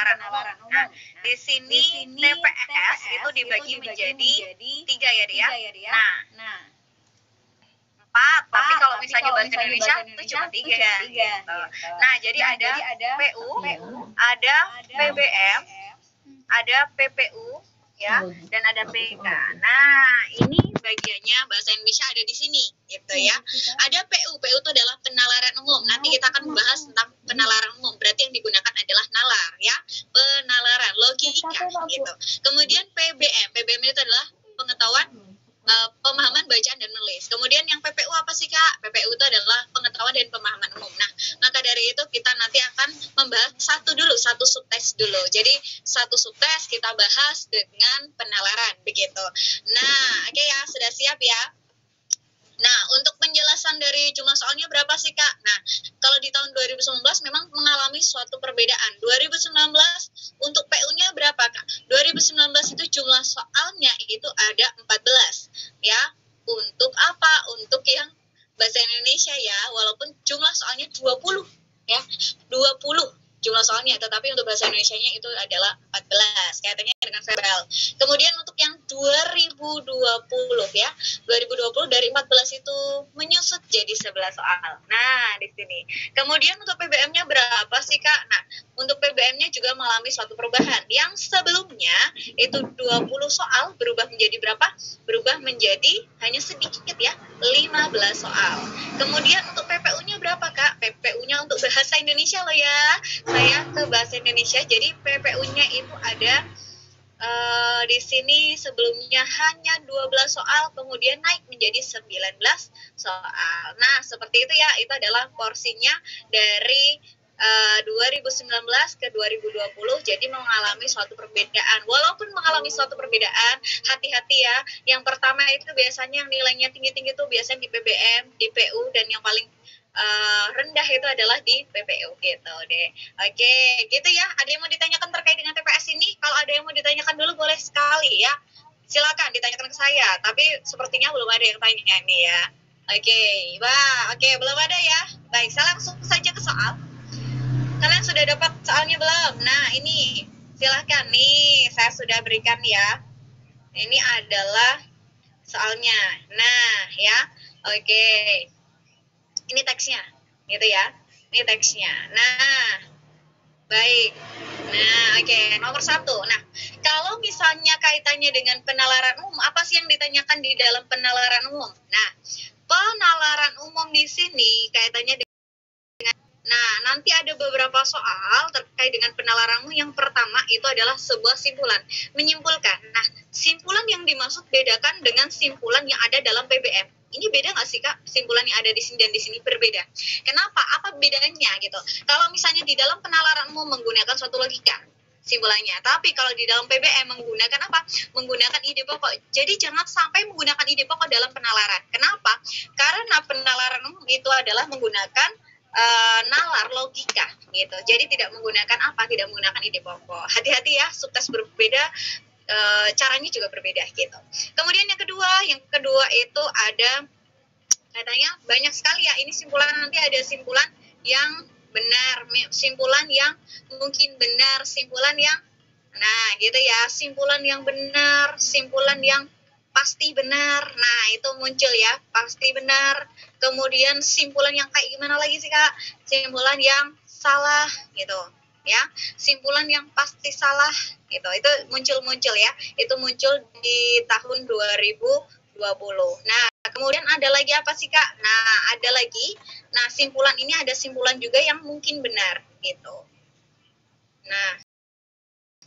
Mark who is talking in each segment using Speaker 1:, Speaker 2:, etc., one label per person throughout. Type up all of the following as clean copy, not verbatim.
Speaker 1: penalaran umum. Nah, di sini TPS itu dibagi menjadi 3 ya dia. Nah, 4, tapi kalau misalnya bahasa Indonesia itu cuma 3 gitu. Nah, jadi ada PU, ada PBM, ada PPU ya, dan ada PK. Nah, ini bagiannya bahasa Indonesia ada di sini gitu ya. Ada PU itu adalah penalaran umum. Nanti kita akan membahas tentang penalaran umum. Berarti yang digunakan adalah nalar ya, penalaran logika gitu. Kemudian PBM itu adalah pengetahuan, pemahaman bacaan dan menulis. Kemudian yang PPU apa sih Kak? PPU itu adalah pengetahuan dan pemahaman umum. Nah, maka dari itu kita nanti akan membahas satu subtes dulu. Jadi satu subtes kita bahas dengan penalaran begitu. Nah, oke ya, sudah siap ya? Nah, untuk penjelasan dari jumlah soalnya berapa sih Kak? Nah, kalau di tahun 2019 memang mengalami suatu perbedaan. 2019 untuk PU-nya berapa Kak? 2019 itu jumlah soalnya itu ada 14 ya. Untuk apa? Untuk yang bahasa Indonesia ya, walaupun jumlah soalnya 20 ya. 20 jumlah soalnya, tetapi untuk bahasa Indonesianya itu adalah 14, kaitannya dengan verbal. Kemudian untuk yang 2020 ya, 2020 dari 14 itu menyusut jadi 11 soal. Nah, di sini. Kemudian untuk PBM-nya berapa sih Kak? Nah, untuk PBM-nya juga mengalami suatu perubahan. Yang sebelumnya itu 20 soal berubah menjadi berapa? Berubah menjadi hanya sedikit ya, 15 soal. Kemudian untuk PPU-nya berapa Kak? PPU-nya untuk bahasa Indonesia loh ya. Saya ke bahasa Indonesia, jadi PPU-nya itu ada di sini sebelumnya hanya 12 soal, kemudian naik menjadi 19 soal. Nah, seperti itu ya, itu adalah porsinya dari 2019 ke 2020, jadi mengalami suatu perbedaan. Walaupun mengalami suatu perbedaan, hati-hati ya. Yang pertama itu biasanya yang nilainya tinggi-tinggi itu biasanya di PBM, di PU, dan yang paling rendah itu adalah di PPU gitu deh. Oke, gitu ya. Ada yang mau ditanyakan terkait dengan TPS ini? Kalau ada yang mau ditanyakan dulu boleh sekali ya. Silakan ditanyakan ke saya. Tapi sepertinya belum ada yang tanya nih ya. Oke, belum ada ya. Baik, saya langsung saja ke soal. Kalian sudah dapat soalnya belum? Nah, ini silakan nih, saya sudah berikan ya. Ini adalah soalnya. Nah, ya. Oke. Ini teksnya, gitu ya. Ini teksnya. Nah, baik. Nah, oke. Nomor 1. Nah, kalau misalnya kaitannya dengan penalaran umum, apa sih yang ditanyakan di dalam penalaran umum? Nah, penalaran umum di sini kaitannya dengan, nah, nanti ada beberapa soal terkait dengan penalaran umum. Yang pertama itu adalah sebuah simpulan, menyimpulkan. Nah, simpulan yang dimaksud bedakan dengan simpulan yang ada dalam PBM. Ini beda nggak sih Kak? Simpulan yang ada di sini dan di sini berbeda. Kenapa? Apa bedanya gitu? Kalau misalnya di dalam penalaran umum menggunakan suatu logika simpulannya, tapi kalau di dalam PBM menggunakan apa? Menggunakan ide pokok. Jadi jangan sampai menggunakan ide pokok dalam penalaran. Kenapa? Karena penalaran umum itu adalah menggunakan nalar logika gitu. Jadi tidak menggunakan apa? Tidak menggunakan ide pokok. Hati-hati ya, subtes berbeda. Caranya juga berbeda gitu. Kemudian yang kedua itu ada katanya banyak sekali ya. Ini simpulan, nanti ada simpulan yang benar, simpulan yang mungkin benar, simpulan yang gitu ya, simpulan yang benar, simpulan yang pasti benar. Nah, itu muncul ya, pasti benar. Kemudian simpulan yang kayak gimana lagi sih Kak? Simpulan yang salah gitu. Ya, simpulan yang pasti salah gitu. Itu muncul ya. Itu muncul di tahun 2020. Nah, kemudian ada lagi apa sih Kak? Nah, ada lagi. Nah, simpulan ini ada simpulan juga yang mungkin benar gitu. Nah,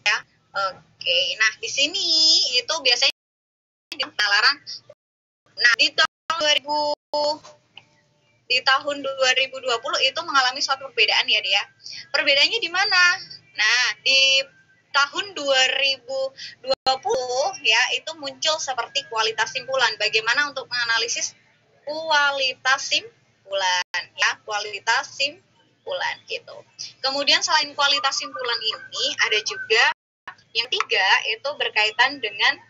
Speaker 1: ya. Oke. Nah, di sini itu biasanya di penalaran. Nah, di tahun 2020 itu mengalami suatu perbedaan ya dia. Perbedaannya di mana? Nah, di tahun 2020 ya itu muncul seperti kualitas simpulan. Bagaimana untuk menganalisis kualitas simpulan ya, kualitas simpulan gitu. Kemudian selain kualitas simpulan ini ada juga yang 3 itu berkaitan dengan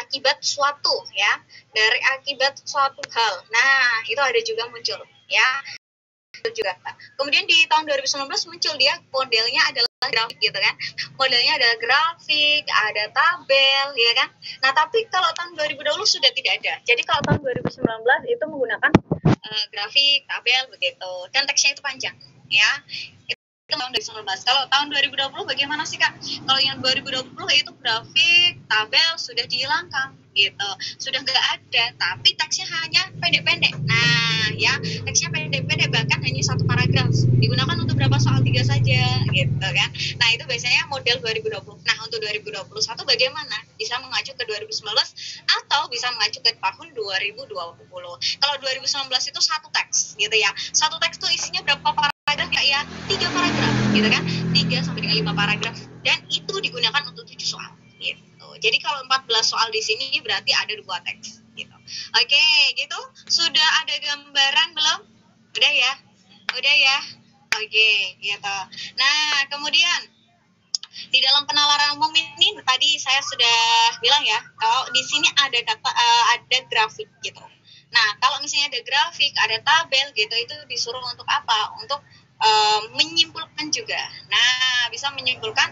Speaker 1: akibat suatu ya, dari akibat suatu hal. Nah, itu ada juga muncul ya. juga. Kemudian di tahun 2019 muncul dia modelnya adalah grafik gitu kan. Modelnya adalah grafik, ada tabel ya kan. Nah, tapi kalau tahun 2020 sudah tidak ada. Jadi kalau tahun 2019 itu menggunakan grafik, tabel begitu. Dan teksnya itu panjang ya. Itu tahun 2019. Kalau tahun 2020 bagaimana sih Kak? Kalau yang 2020 itu grafik, tabel sudah dihilangkan gitu, sudah nggak ada, tapi teksnya hanya pendek-pendek. Nah ya, teksnya pendek-pendek, bahkan hanya satu paragraf, digunakan untuk berapa soal, 3 saja gitu kan. Nah itu biasanya model 2020. Nah untuk 2021 bagaimana? Bisa mengacu ke 2019 atau bisa mengacu ke tahun 2020. Kalau 2019 itu satu teks gitu ya, satu teks itu isinya berapa paragraf ya? 3 paragraf gitu kan, 3 sampai dengan 5 paragraf, dan itu digunakan untuk 7 soal gitu. Jadi kalau 14 soal di sini berarti ada 2 teks gitu. Oke, gitu. Sudah ada gambaran belum? Udah ya? Udah ya? Oke, gitu. Nah, kemudian di dalam penalaran umum ini tadi saya sudah bilang ya, kalau di sini ada data, ada grafik gitu. Nah, kalau misalnya ada grafik, ada tabel gitu, itu disuruh untuk apa? Untuk menyimpulkan juga. Nah, bisa menyimpulkan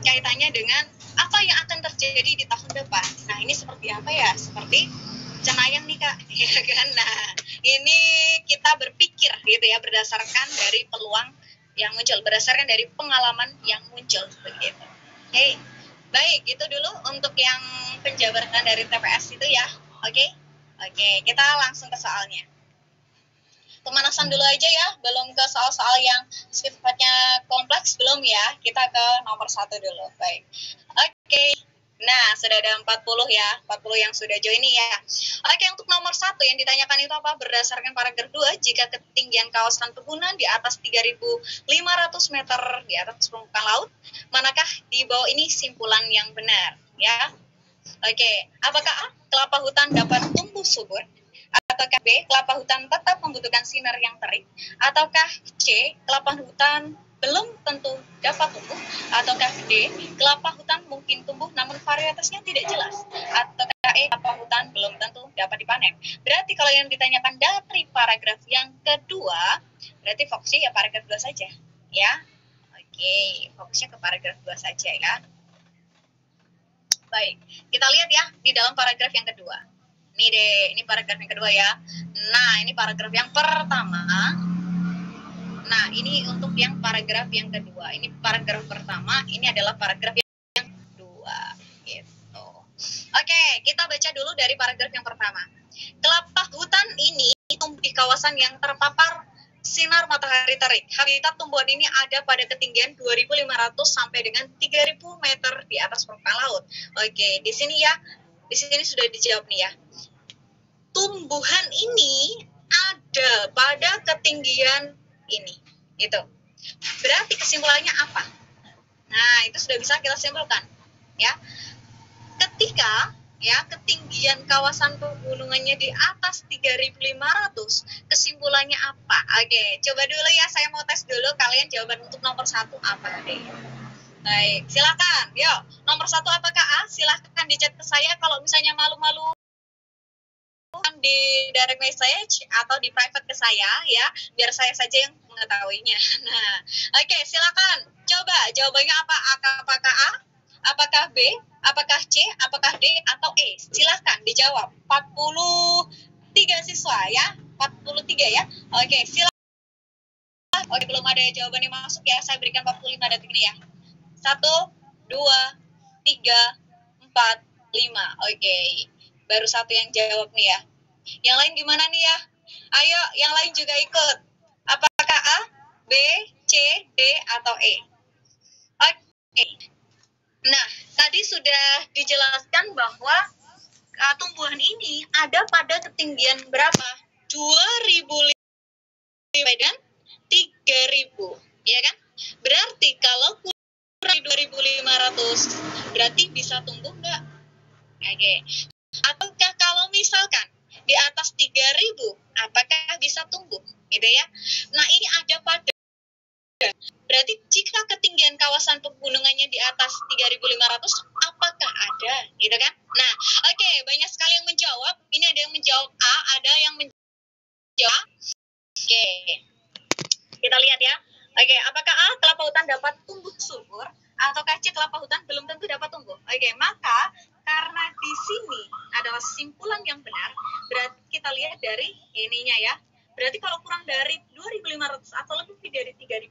Speaker 1: kaitannya dengan apa yang akan terjadi di tahun depan. Nah, ini seperti apa ya? Seperti cenayang nih Kak, ya kan? Nah, ini kita berpikir gitu ya, berdasarkan dari peluang yang muncul, berdasarkan dari pengalaman yang muncul begitu. Oke, baik, itu dulu untuk yang penjabaran dari TPS itu ya. Oke, kita langsung ke soalnya. Pemanasan dulu aja ya, belum ke soal-soal yang sifatnya kompleks, belum ya. Kita ke nomor 1 dulu. Baik. Oke. Nah, sudah ada 40 ya, 40 yang sudah join nih ya. Oke, untuk nomor 1 yang ditanyakan itu apa? Berdasarkan paragraf 2, jika ketinggian kawasan perkebunan di atas 3.500 meter di atas permukaan laut, manakah di bawah ini simpulan yang benar? Ya. Oke, apakah A, kelapa hutan dapat tumbuh subur? Ataukah B, kelapa hutan tetap membutuhkan sinar yang terik? Ataukah C, kelapa hutan belum tentu dapat tumbuh? Ataukah D, kelapa hutan mungkin tumbuh namun varietasnya tidak jelas? Ataukah E, kelapa hutan belum tentu dapat dipanen? Berarti kalau yang ditanyakan dari paragraf yang kedua, berarti fokusnya ya paragraf 2 saja ya. Oke, fokusnya ke paragraf 2 saja ya. Baik, kita lihat ya di dalam paragraf yang kedua. Nih deh, ini paragraf yang kedua ya. Nah, ini paragraf yang pertama. Nah, ini untuk yang paragraf yang kedua. Ini paragraf pertama, ini adalah paragraf yang kedua. Gitu. Oke, kita baca dulu dari paragraf yang pertama. Kelapa hutan ini tumbuh di kawasan yang terpapar sinar matahari terik. Habitat tumbuhan ini ada pada ketinggian 2.500 sampai dengan 3.000 meter di atas permukaan laut. Oke, di sini ya. Di sini sudah dijawab nih ya. Tumbuhan ini ada pada ketinggian ini, gitu. Berarti kesimpulannya apa? Nah, itu sudah bisa kita simpulkan, ya. Ketika ya ketinggian kawasan pegunungannya di atas 3.500, kesimpulannya apa? Oke, coba dulu ya, saya mau tes dulu kalian jawaban untuk nomor 1 apa deh. Baik, silakan. Yuk, nomor 1 apakah A? Silakan di chat ke saya. Kalau misalnya malu-malu di direct message atau di private ke saya ya, biar saya saja yang mengetahuinya. Nah, oke, silakan. Coba jawabannya apa? Apakah A? Apakah B? Apakah C? Apakah D? Atau E? Silakan dijawab. 43 siswa ya. 43 ya. Oke, silakan. Oke, belum ada jawaban yang masuk ya. Saya berikan 45 detik ini ya. 1, 2, 3, 4, 5. Oke. Baru 1 yang jawab nih ya. Yang lain gimana nih ya? Ayo, yang lain juga ikut. Apakah A, B, C, D, atau E? Oke. Nah, tadi sudah dijelaskan bahwa tumbuhan ini ada pada ketinggian berapa? 2.000 dan 3.000, ya kan? Berarti kalau kurang 2.500, berarti bisa tumbuh nggak? Oke. Ataukah kalau misalkan di atas 3.000, apakah bisa tumbuh? Gitu ya. Nah, ini ada pada. Berarti jika ketinggian kawasan pegunungannya di atas 3.500, apakah ada? Gitu kan? Nah, oke, banyak sekali yang menjawab. Ini ada yang menjawab A, ada yang menjawab. Oke. kita lihat ya. Oke, apakah A, kelapa hutan dapat tumbuh subur, ataukah C, kelapa hutan belum tentu dapat tumbuh? Oke, maka karena di sini adalah kesimpulan yang benar, berarti kita lihat dari ininya ya. Berarti kalau kurang dari 2.500 atau lebih dari 3.000,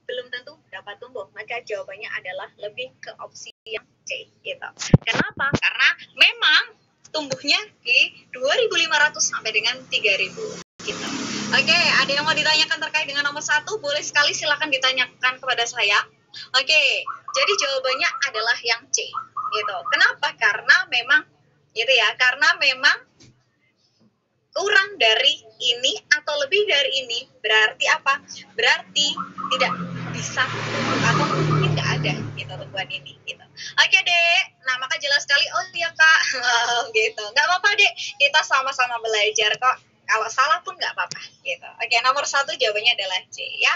Speaker 1: belum tentu dapat tumbuh. Maka jawabannya adalah lebih ke opsi yang C gitu. Kenapa? Karena memang tumbuhnya di 2.500 sampai dengan 3.000 gitu. Oke, ada yang mau ditanyakan terkait dengan nomor 1? Boleh sekali, silakan ditanyakan kepada saya. Oke, jadi jawabannya adalah yang C gitu. Kenapa? Karena memang gitu ya, karena memang kurang dari ini atau lebih dari ini berarti apa? Berarti tidak bisa atau mungkin nggak ada gitu tumbuhan ini gitu. Oke Dek, nah maka jelas sekali. Oh iya Kak, gitu. Nggak apa-apa Dek, kita sama-sama belajar kok. Kalau salah pun nggak apa-apa gitu. Oke, nomor 1 jawabannya adalah C ya.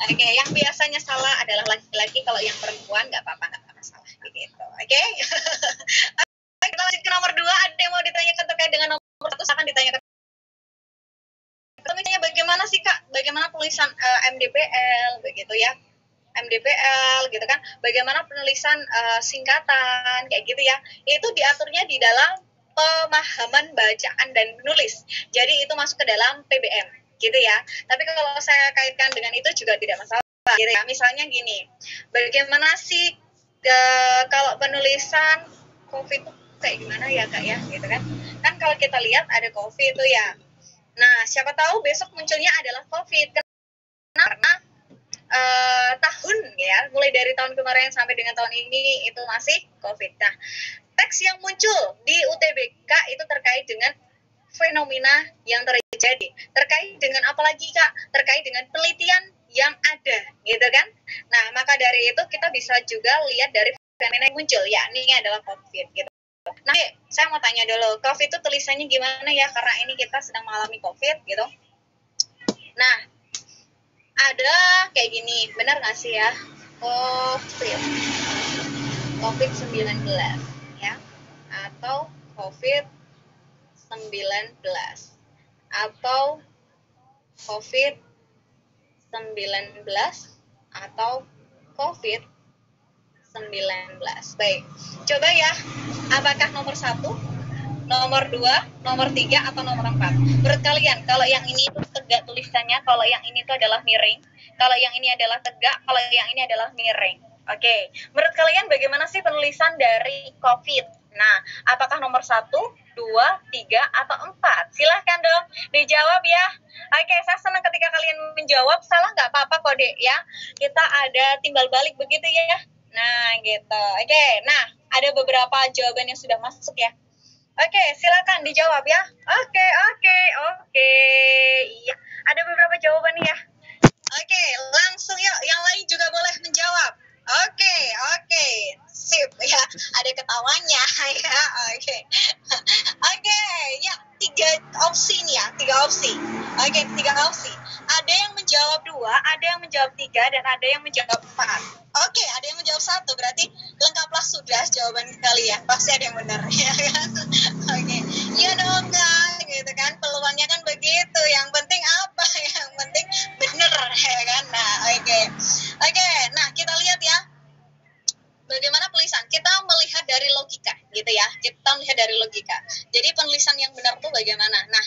Speaker 1: Oke, yang biasanya salah adalah laki-laki, kalau yang perempuan nggak apa-apa, nggak masalah gitu. Oke. Kita lanjut ke nomor 2. Ada yang mau ditanyakan terkait dengan nomor 1? Akan ditanyakan. Misalnya bagaimana sih Kak, bagaimana tulisan MDPL begitu ya, MDPL gitu kan, bagaimana penulisan singkatan kayak gitu ya, itu diaturnya di dalam pemahaman bacaan dan menulis, jadi itu masuk ke dalam PBM gitu ya. Tapi kalau saya kaitkan dengan itu juga tidak masalah gitu ya. Misalnya gini, bagaimana sih kalau penulisan COVID itu kayak gimana ya Kak ya gitu kan, kan kalau kita lihat ada COVID itu ya. Nah, siapa tahu besok munculnya adalah COVID. Karena tahun ya, mulai dari tahun kemarin sampai dengan tahun ini itu masih COVID. Nah, teks yang muncul di UTBK itu terkait dengan fenomena yang terjadi. Terkait dengan apa lagi Kak? Terkait dengan penelitian yang ada, gitu kan? Nah, maka dari itu kita bisa juga lihat dari fenomena yang muncul, yakni adalah COVID, gitu. Nah, saya mau tanya dulu, COVID itu tulisannya gimana ya? Karena ini kita sedang mengalami COVID, gitu. Nah, ada kayak gini, benar nggak sih ya? COVID-19, ya? Atau COVID-19, atau COVID-19, atau COVID-19. Baik, coba ya, apakah nomor 1, nomor 2, nomor 3, atau nomor 4? Menurut kalian, kalau yang ini itu tegak tulisannya, kalau yang ini itu adalah miring, kalau yang ini adalah tegak, kalau yang ini adalah miring. Oke, menurut kalian bagaimana sih penulisan dari COVID? Nah, apakah nomor 1, 2, 3, atau 4? Silahkan dong dijawab ya. Oke, saya senang ketika kalian menjawab. Salah nggak apa-apa kok Dek ya. Kita ada timbal balik begitu ya. Nah, gitu. Oke, nah ada beberapa jawaban yang sudah masuk ya. Oke, silakan dijawab ya. Oke. Iya, ada beberapa jawaban nih ya. Oke, langsung yuk. Yang lain juga boleh menjawab. Oke. Sip ya. Ada ketawanya ya. Oke, ya. 3 opsi nih ya. 3 opsi. Oke, 3 opsi. Ada yang menjawab 2, ada yang menjawab 3, dan ada yang menjawab 4. Oke, ada yang menjawab 1, berarti lengkaplah sudah jawaban kalian. Pasti ada yang benar ya kan? Oke, iya dong Kak, gitu kan, peluangnya kan begitu. Yang penting apa? Yang penting benar ya kan? Nah, oke, nah kita lihat ya, bagaimana penulisan. Kita melihat dari logika gitu ya, kita melihat dari logika. Jadi penulisan yang benar tuh bagaimana? Nah,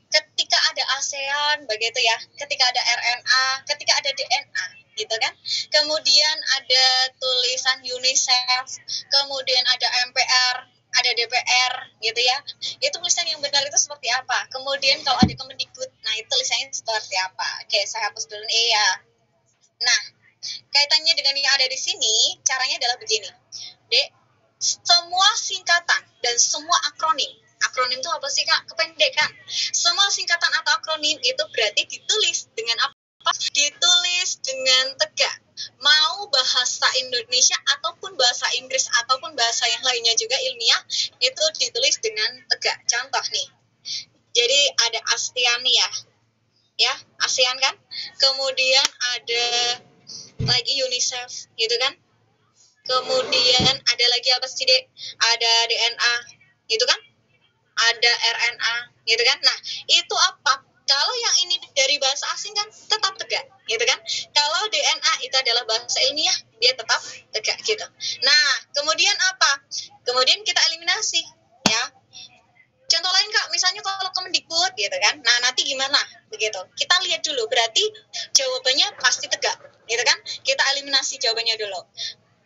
Speaker 1: ketika ada ASEAN begitu ya, ketika ada RNA, ketika ada DNA gitu kan, kemudian ada tulisan UNICEF, kemudian ada MPR, ada DPR gitu ya, itu tulisan yang benar itu seperti apa? Kemudian kalau ada Kemendikbud, nah itu tulisannya seperti apa? Oke, saya hapus dulu nih ya. Nah, kaitannya dengan yang ada di sini, caranya adalah begini Dek, semua singkatan dan semua akronim itu apa sih Kak? Kependekan. Semua singkatan atau akronim itu berarti ditulis dengan apa? Ditulis dengan tegak. Mau bahasa Indonesia ataupun bahasa Inggris ataupun bahasa yang lainnya juga ilmiah, itu ditulis dengan tegak. Contoh nih, jadi ada ASEAN nih ya ASEAN kan, kemudian ada lagi UNICEF gitu kan, kemudian ada lagi apa sih Dek? Ada DNA gitu kan, ada RNA gitu kan. Nah, itu apa?
Speaker 2: Kalau yang ini dari bahasa asing kan tetap tegak, gitu kan? Kalau DNA itu adalah bahasa ilmiah, dia tetap tegak gitu. Nah, kemudian apa? Kemudian kita eliminasi, ya. Contoh lain Kak, misalnya kalau Kemendikbud gitu kan. Nah, nanti gimana? Begitu. Kita lihat dulu, berarti jawabannya pasti tegak, gitu kan? Kita eliminasi jawabannya dulu.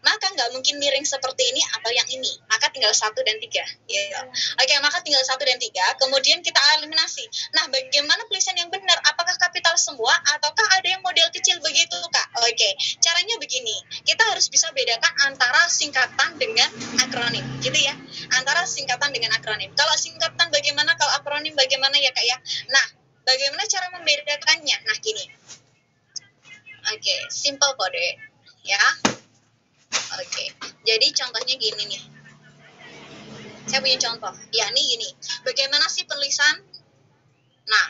Speaker 2: Maka nggak mungkin miring seperti ini atau yang ini. Maka tinggal 1 dan 3. Gitu. Oke, maka tinggal 1 dan 3. Kemudian kita eliminasi. Nah, bagaimana tulisan yang benar? Apakah kapital semua ataukah ada yang model kecil begitu, Kak? Oke, caranya begini. Kita harus bisa bedakan antara singkatan dengan akronim, gitu ya. Antara singkatan dengan akronim. Kalau singkatan bagaimana, kalau akronim bagaimana ya, Kak ya? Nah, bagaimana cara membedakannya? Nah, gini. Oke, simple kode, ya. Oke, jadi contohnya gini nih. Saya punya contoh, yakni gini. Bagaimana sih penulisan? Nah,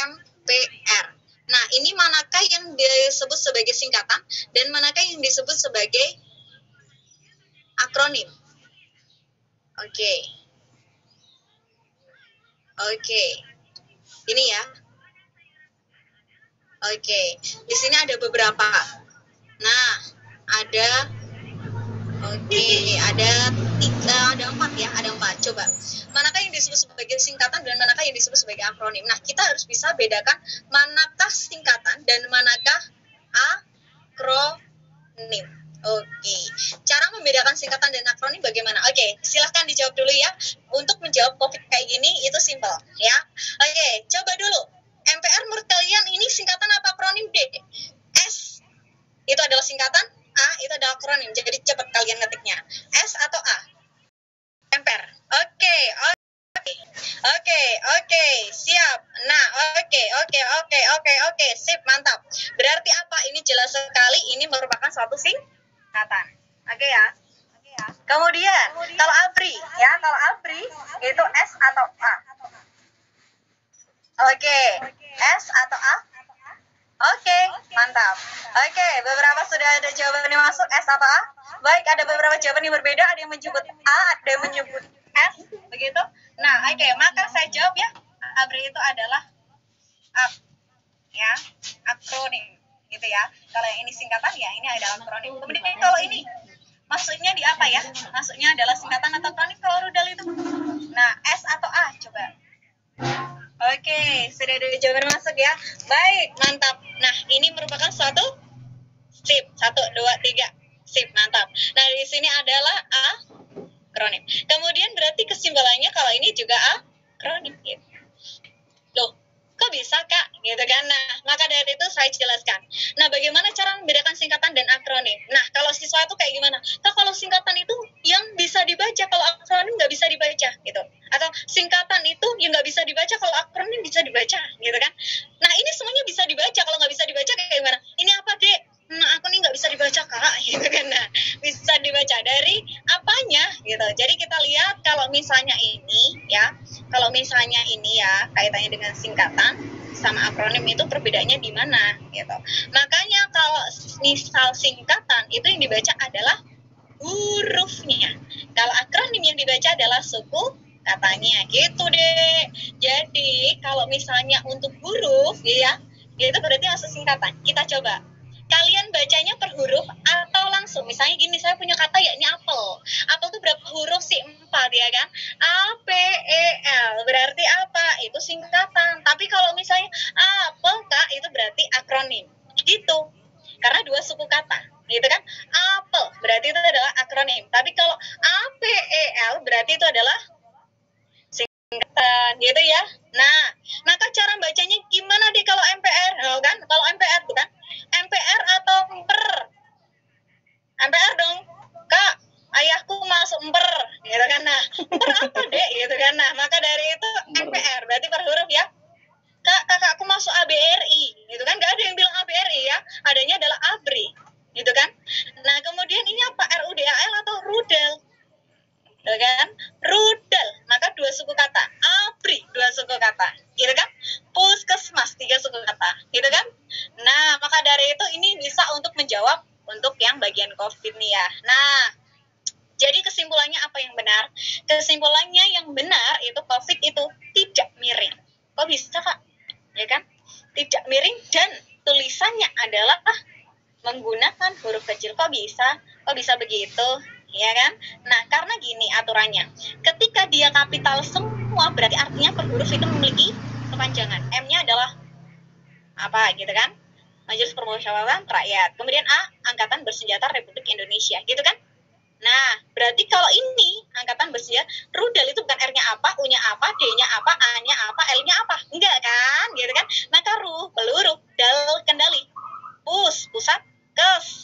Speaker 2: MPR. Nah, ini manakah yang disebut sebagai singkatan dan manakah yang disebut sebagai akronim? Oke. Oke. Ini ya. Oke. Di sini ada beberapa. Nah, ada ada 4 ya, ada 4. Coba, manakah yang disebut sebagai singkatan dan manakah yang disebut sebagai akronim? Nah, kita harus bisa bedakan manakah singkatan dan manakah akronim. Oke, cara membedakan singkatan dan akronim bagaimana? Oke, silahkan dijawab dulu ya. Untuk menjawab COVID kayak gini, itu simple ya. Oke, coba dulu. MPR menurut kalian ini singkatan apa akronim? D. S itu adalah singkatan, A itu adalah akronim. Jadi cepat kalian ngetiknya. S atau A? MPR. Oke, siap. Nah, oke, sip, mantap. Berarti apa? Ini jelas sekali, ini merupakan suatu singkatan. Oke ya. Kemudian, kalau ABRI, ya, kalau ABRI itu S atau A? Oke, S atau A? Oke, mantap. Oke, beberapa sudah ada jawaban yang masuk, S atau A? Baik, ada beberapa jawaban yang berbeda, ada yang menyebut A, ada yang menyebut S, begitu. Nah, oke, maka saya jawab ya, ABRI itu adalah akronim, gitu ya. Kalau yang ini singkatan, ya ini adalah akronim. Kemudian kalau ini, maksudnya di apa ya? Maksudnya adalah singkatan atau akronim kalau rudal itu? Nah, S atau A, coba. Oke, sudah ada jawaban masuk ya. Baik, mantap. Nah, ini merupakan suatu sip. 1, 2, 3. Sip, mantap. Nah, di sini adalah akronim. Kemudian berarti kesimpulannya kalau ini juga akronim. Gitu. Loh, kok bisa, Kak? Gitu kan. Nah, maka dari itu saya jelaskan. Nah, bagaimana cara membedakan singkatan dan akronim? Nah, kalau siswa itu kayak gimana? Kak, kalau singkatan itu yang bisa dibaca, kalau akronim nggak bisa dibaca, gitu. Atau singkatan itu yang nggak bisa dibaca, kalau akronim bisa dibaca, gitu kan. Nah, ini semuanya bisa dibaca, kalau nggak bisa dibaca kayak gimana? Ini apa, Dek? Nah, aku nih nggak bisa dibaca, Kak, gitu kan. Nah, bisa dibaca dari apanya, gitu. Jadi kita lihat kalau misalnya ini, ya, kalau misalnya ini ya, kaitannya dengan singkatan sama akronim itu perbedaannya di mana, gitu. Makanya kalau misal singkatan itu yang dibaca adalah hurufnya. Kalau akronim yang dibaca adalah suku katanya, gitu deh. Jadi kalau misalnya untuk huruf, ya, itu berarti masuk singkatan. Kita coba. Kalian bacanya per huruf atau langsung? Misalnya gini, saya punya kata yakni apel. Apel itu berapa huruf sih? 4 ya kan? A-P-E-L. Berarti apa? Itu singkatan. Tapi kalau misalnya apel, Kak, itu berarti akronim. Gitu. Karena 2 suku kata. Gitu kan? Apel berarti itu adalah akronim. Tapi kalau A-P-E-L berarti itu adalah singkatan. Gitu ya. Nah, maka cara bacanya gimana deh kalau MPR? Oh, kan? Kalau MPR bukan? MPR atau per? MPR dong, Kak, ayahku masuk per, gitu kan. Nah, per apa deh, gitu kan. Nah, maka dari itu MPR berarti per huruf ya. Kak, kakakku masuk ABRI, gitu kan. Gak ada yang bilang ABRI ya, adanya adalah ABRI, gitu kan. Nah, kemudian ini apa? RUDAL atau rudal, gitu kan. Rudal, maka 2 suku kata. ABRI 2 suku kata, gitu kan. Puskesmas 3 suku kata, gitu kan. Nah, maka dari itu ini bisa untuk menjawab untuk yang bagian COVID nih ya. Nah, jadi kesimpulannya apa yang benar? Kesimpulannya yang benar itu COVID itu tidak miring. Kok bisa, Kak? ya kan? Tidak miring dan tulisannya adalah menggunakan huruf kecil. Kok bisa begitu, ya kan? Nah, karena gini aturannya, ketika dia kapital semua berarti artinya per huruf itu memiliki kepanjangan. M-nya adalah apa gitu kan? Majelis Permusyawaratan Rakyat. Kemudian A, Angkatan Bersenjata Republik Indonesia, gitu kan? Nah, berarti kalau ini angkatan bersenjata, rudal itu bukan R-nya apa, U-nya apa, D-nya apa, A-nya apa, L-nya apa, enggak kan, gitu kan? Maka peluru, dal, kendali, pusat,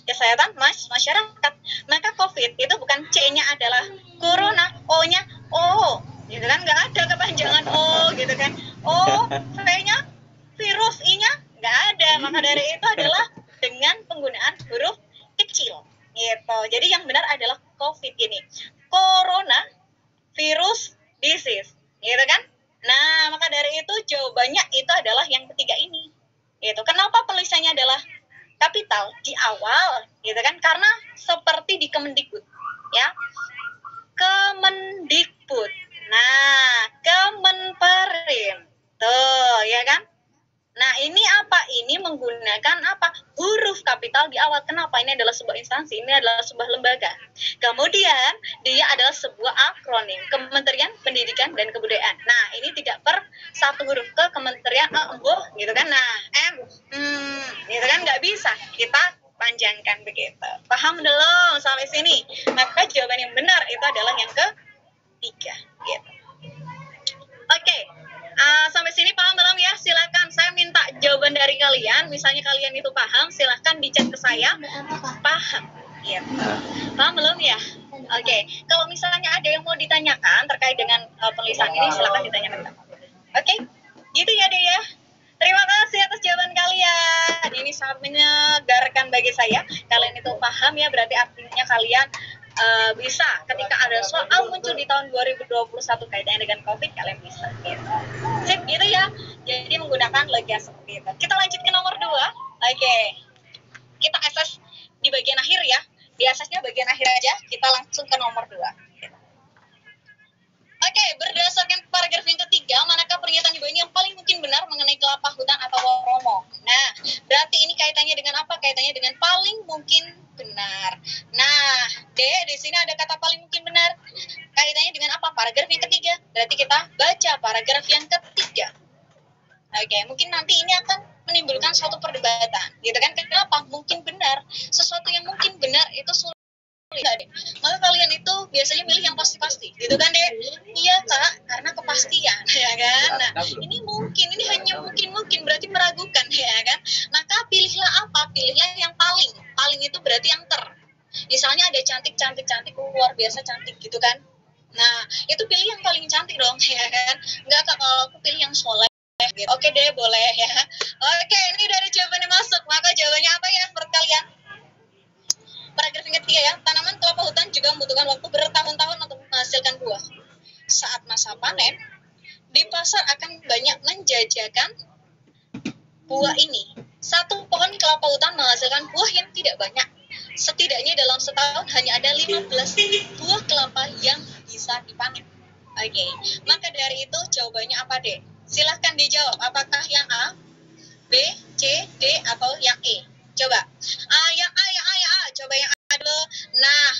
Speaker 2: kesehatan masyarakat. Maka COVID itu bukan C-nya adalah corona, O-nya O, gitu kan? Enggak ada kepanjangan O, gitu kan? O, V-nya virus, I-nya enggak ada. Maka dari itu adalah dengan penggunaan huruf kecil. Gitu. Jadi yang benar adalah COVID ini. Corona virus disease. Gitu kan? Nah, maka dari itu jawabannya itu adalah yang ketiga ini. Gitu. Kenapa penulisannya adalah kapital di awal? Gitu kan? Karena seperti di Kemendikbud, ya. Kemendikbud. Nah, Kemenperin. Tuh, ya kan? Nah, ini apa? Ini menggunakan apa? Huruf kapital di awal. Kenapa? Ini adalah sebuah instansi, ini adalah sebuah lembaga. Kemudian, dia adalah sebuah akronim, Kementerian Pendidikan dan Kebudayaan. Nah, ini tidak per satu huruf ke Kementerian gitu kan? Nah, gitu kan? Nggak bisa. Kita panjangkan begitu. Paham belum sampai sini? Maka jawaban yang benar itu adalah yang ketiga. Gitu. Oke. Sampai sini paham belum ya? Silakan, saya minta jawaban dari kalian. Misalnya kalian itu paham, silakan di chat ke saya. Paham? Iya. Paham belum ya? Oke. Kalau misalnya ada yang mau ditanyakan terkait dengan penulisan ini, silakan ditanyakan. Oke. Gitu ya, deh ya. Terima kasih atas jawaban kalian. Ini sangat menyegarkan bagi saya. Kalian itu paham ya, berarti artinya kalian bisa ketika ada soal muncul di tahun 2021 kaitannya dengan COVID, kalian bisa gitu. Sip, gitu ya. Jadi menggunakan logika seperti itu. Kita lanjut ke nomor 2. Oke. Kita assess di bagian akhir ya. Di assessnya bagian akhir aja. Kita langsung ke nomor 2. Oke, berdasarkan paragraf yang ketiga, manakah pernyataan di bawah ini yang paling mungkin benar mengenai kelapa hutan atau romo? Nah, berarti ini kaitannya dengan apa? Kaitannya dengan paling mungkin benar. Nah, D, di sini ada kata paling mungkin benar. Kaitannya dengan apa? Paragraf yang ketiga. Berarti kita baca paragraf yang ketiga. Oke, mungkin nanti ini akan menimbulkan suatu perdebatan. Gitu kan? Kenapa? Mungkin benar. Sesuatu yang mungkin benar itu sulit. Enggak deh. Maka kalian itu biasanya milih yang pasti-pasti, gitu kan deh? Iya kak, karena kepastian, ya kan? Nah, ini mungkin, ini hanya mungkin berarti meragukan, ya kan? Maka pilihlah apa? Pilihlah yang paling itu berarti yang misalnya ada cantik, luar biasa cantik, gitu kan? Nah, itu pilih yang paling cantik dong, ya kan? Enggak kak, kalau aku pilih yang soleh. Gitu. Oke deh, boleh ya. Oke, ini dari jawabannya masuk, maka jawabannya apa ya menurut kalian? Paragraf yang ketiga ya, tanaman kelapa hutan juga membutuhkan waktu bertahun-tahun untuk menghasilkan buah. Saat masa panen, di pasar akan banyak menjajakan buah ini. Satu pohon kelapa hutan menghasilkan buah yang tidak banyak. Setidaknya dalam setahun hanya ada 15 buah kelapa yang bisa dipanen. Oke, maka dari itu jawabannya apa deh? Silahkan dijawab, apakah yang A, B, C, D, atau yang E? Coba. Yang A. Coba yang A dulu. Nah,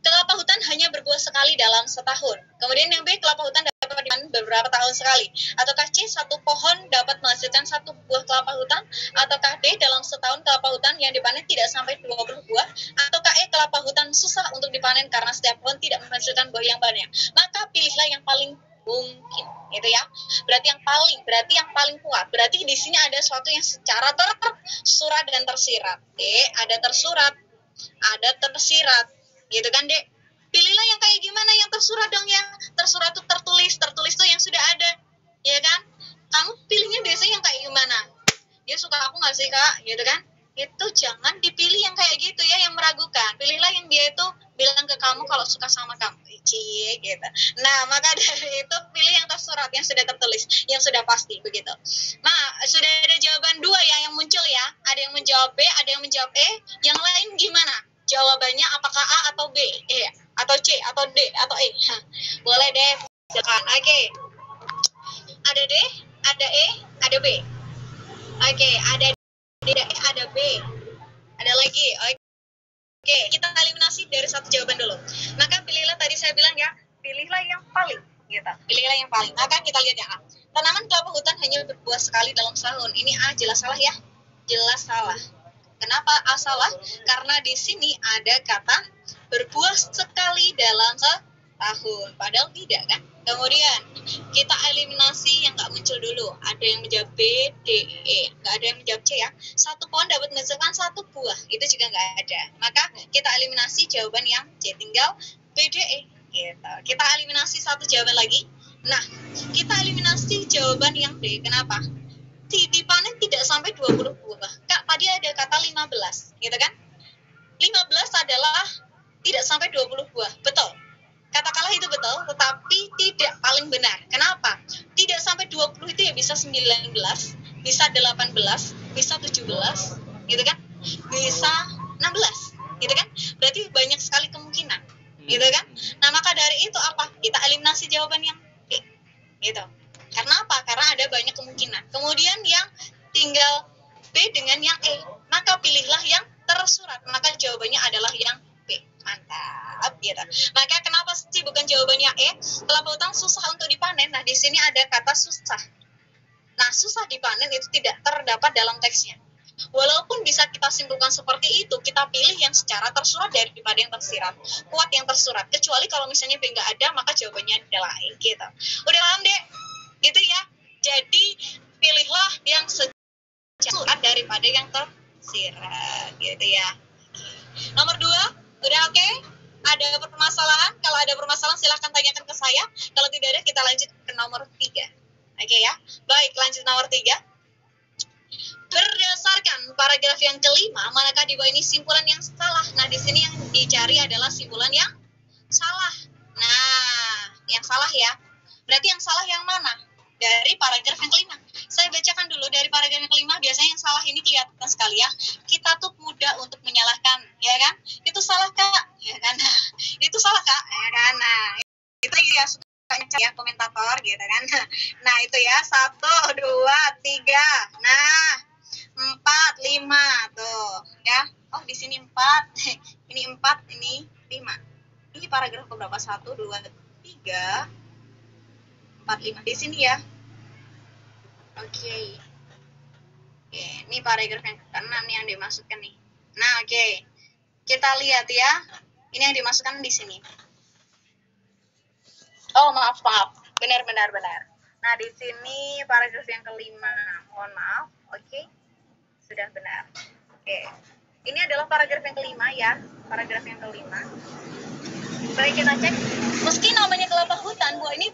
Speaker 2: kelapa hutan hanya berbuah sekali dalam setahun. Kemudian yang B, kelapa hutan dapat dipanen beberapa tahun sekali. Ataukah C, satu pohon dapat menghasilkan satu buah kelapa hutan? Ataukah D, dalam setahun kelapa hutan yang dipanen tidak sampai 20 buah? Ataukah E, kelapa hutan susah untuk dipanen karena setiap pohon tidak menghasilkan buah yang banyak? Maka pilihlah yang paling mungkin, gitu ya. Berarti yang paling kuat. Berarti di sini ada sesuatu yang secara tersurat dan tersirat. Ada tersurat, ada tersirat, gitu kan, Dek? Pilihlah yang kayak gimana, yang tersurat dong ya. Tersurat tuh tertulis tuh yang sudah ada, ya kan? Kamu pilihnya biasanya yang kayak gimana? Dia suka aku nggak sih kak, gitu kan? Itu jangan dipilih yang kayak gitu ya, yang meragukan. Pilihlah yang dia itu bilang ke kamu kalau suka sama kamu, cie gitu. Nah, maka dari itu pilih yang tersurat, yang sudah tertulis, yang sudah pasti begitu. Nah, sudah ada jawaban 2 ya yang muncul ya. Ada yang menjawab B, ada yang menjawab E. Yang lain gimana? Jawabannya apakah A atau B, E atau C atau D atau E? Boleh deh, silakan. Oke. Ada D, ada E, ada B. Oke, ada D, ada B. Ada lagi. Oke, kita eliminasi dari satu jawaban dulu. Maka pilihlah, tadi saya bilang ya, pilihlah yang paling gitu. Pilihlah yang paling. Maka kita lihat ya A. Tanaman kelapa hutan hanya berbuah sekali dalam setahun. Ini A jelas salah ya. Jelas salah. Kenapa A salah? Karena di sini ada kata berbuah sekali dalam setahun. Padahal tidak kan? Kemudian kita eliminasi yang nggak muncul dulu. Ada yang menjawab B, D, E. Nggak ada yang menjawab C ya. Satu pohon dapat menghasilkan satu buah. Itu juga nggak ada. Maka kita eliminasi jawaban yang C. Tinggal B, D, E. Gitu. Kita eliminasi satu jawaban lagi. Nah, kita eliminasi jawaban yang D. Kenapa? Dipanen tidak sampai 20 buah. Kak, tadi ada kata 15, gitu kan? 15 adalah tidak sampai 20 buah. Betul. Katakanlah itu betul, tetapi tidak paling benar. Kenapa? Tidak sampai 20 itu ya bisa 19, bisa 18, bisa 17, gitu kan? Bisa 16, gitu kan? Berarti banyak sekali kemungkinan, gitu kan? Nah, maka dari itu apa? Kita eliminasi jawaban yang D, gitu. Karena apa? Karena ada banyak kemungkinan. Kemudian yang tinggal B dengan yang E, maka pilihlah yang tersurat. Maka jawabannya adalah yang B. Mantap, gitu. Maka kenapa sih bukan jawabannya E? Kelapa hutan susah untuk dipanen. Nah, di sini ada kata susah. Nah, susah dipanen itu tidak terdapat dalam teksnya. Walaupun bisa kita simpulkan seperti itu, kita pilih yang secara tersurat daripada yang tersirat. Kuat yang tersurat. Kecuali kalau misalnya B nggak ada, maka jawabannya adalah E, gitu. Udah paham, Dek? Gitu ya. Jadi pilihlah yang secara daripada yang tersirat, gitu ya. Nomor 2, udah oke? Ada permasalahan? Kalau ada permasalahan silahkan tanyakan ke saya. Kalau tidak ada, kita lanjut ke nomor 3. Oke ya. Baik, lanjut nomor 3. Berdasarkan paragraf yang kelima, manakah di bawah ini simpulan yang salah? Nah, di sini yang dicari adalah simpulan yang salah. Nah, yang salah ya. Berarti yang salah yang mana? Dari paragraf yang kelima. Saya bacakan dulu dari paragraf yang kelima. Biasanya yang salah ini kelihatan sekali ya. Kita tuh mudah untuk menyalahkan, ya kan? Itu salah, Kak, ya kan? Itu salah, Kak, ya kan? Nah, itu ya suka ya komentator, gitu kan? Nah, itu ya 1, 2, 3. Nah, 4, 5 tuh, ya. Oh, di sini 4. Ini 4, ini 5. Ini paragraf berapa? 1, 2, 3. 4, 5 di sini ya. Oke, ini paragraf yang ke-6 yang dimasukkan nih. Nah, oke. Kita lihat ya. Ini yang dimasukkan di sini. Oh, maaf. Benar. Nah, di sini paragraf yang kelima. Mohon maaf. Oke. Sudah benar. Oke. Ini adalah paragraf yang kelima ya. Paragraf yang kelima. Baik, kita cek. Meski namanya kelapa hutan, buah ini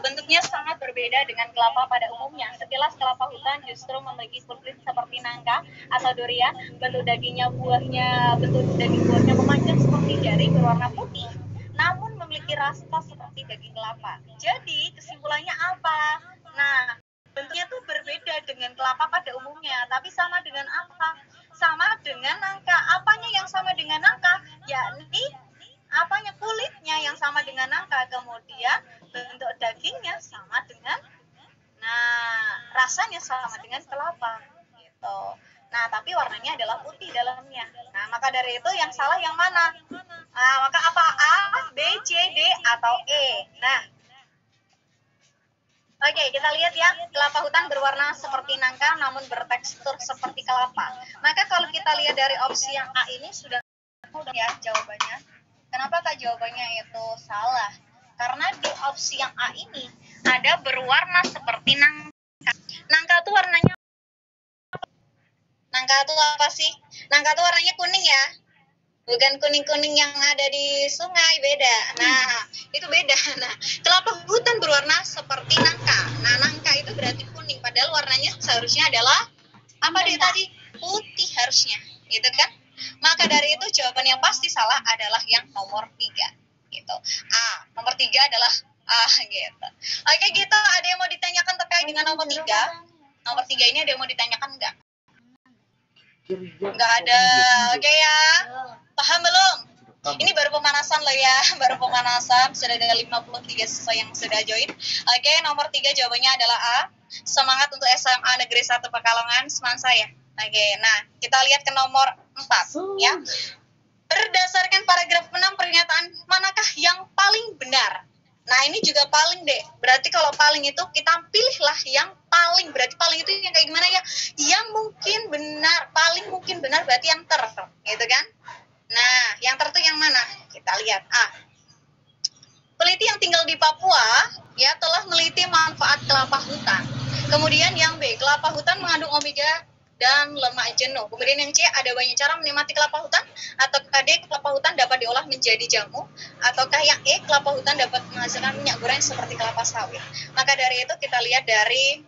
Speaker 2: bentuknya sangat berbeda dengan kelapa pada umumnya. Sekilas kelapa hutan justru memiliki kulit seperti nangka atau durian. Bentuk daging buahnya memanjang seperti jari, berwarna putih, namun memiliki rasa seperti daging kelapa. Jadi kesimpulannya apa? Nah, bentuknya tuh berbeda dengan kelapa pada umumnya, tapi sama dengan apa? Sama dengan nangka. Apanya yang sama dengan nangka? Yakni apanya, kulitnya yang sama dengan nangka, kemudian bentuk dagingnya sama dengan, nah, rasanya sama dengan kelapa gitu. Nah, tapi warnanya adalah putih dalamnya. Nah, maka dari itu yang salah yang mana? Nah, maka apa? A, B, C, D, atau E? Nah, oke, kita lihat ya. Kelapa hutan berwarna seperti nangka namun bertekstur seperti kelapa. Maka kalau kita lihat dari opsi yang A ini sudah ya jawabannya. Kenapa Kak jawabannya itu salah? Karena di opsi yang A ini ada berwarna seperti nangka. Nangka itu warnanya nangka itu apa sih? Nangka itu warnanya kuning ya. Bukan kuning-kuning yang ada di sungai, beda. Nah, itu beda. Nah, kelapa hutan berwarna seperti nangka. Nah, nangka itu berarti kuning, padahal warnanya seharusnya adalah apa dia tadi? Putih harusnya, gitu kan? Maka dari itu jawaban yang pasti salah adalah yang nomor 3, gitu. A, nomor 3 adalah A, gitu. Oke, gitu. Ada yang mau ditanyakan terkait dengan nomor 3? Nomor 3 ini ada yang mau ditanyakan enggak? Enggak ada. Oke ya. Paham belum? Ini baru pemanasan loh ya, baru pemanasan. Sudah ada 53 siswa yang sudah join. Oke, nomor 3 jawabannya adalah A. Semangat untuk SMA Negeri 1 Pekalongan, semangat saya. Oke, nah kita lihat ke nomor 4 ya. Berdasarkan paragraf 6 pernyataan, manakah yang paling benar? Nah ini juga paling deh. Berarti kalau paling itu kita pilihlah yang paling. Berarti paling itu yang kayak gimana ya? Yang mungkin benar, paling mungkin benar berarti yang ter, gitu kan? Nah yang ter itu yang mana? Kita lihat. A. Peneliti yang tinggal di Papua ya telah meneliti manfaat kelapa hutan. Kemudian yang B, kelapa hutan mengandung omega dan lemak jenuh. Kemudian yang C, ada banyak cara menikmati kelapa hutan. Ataukah D, kelapa hutan dapat diolah menjadi jamu. Ataukah yang E, kelapa hutan dapat menghasilkan minyak goreng seperti kelapa sawit. Maka dari itu kita lihat dari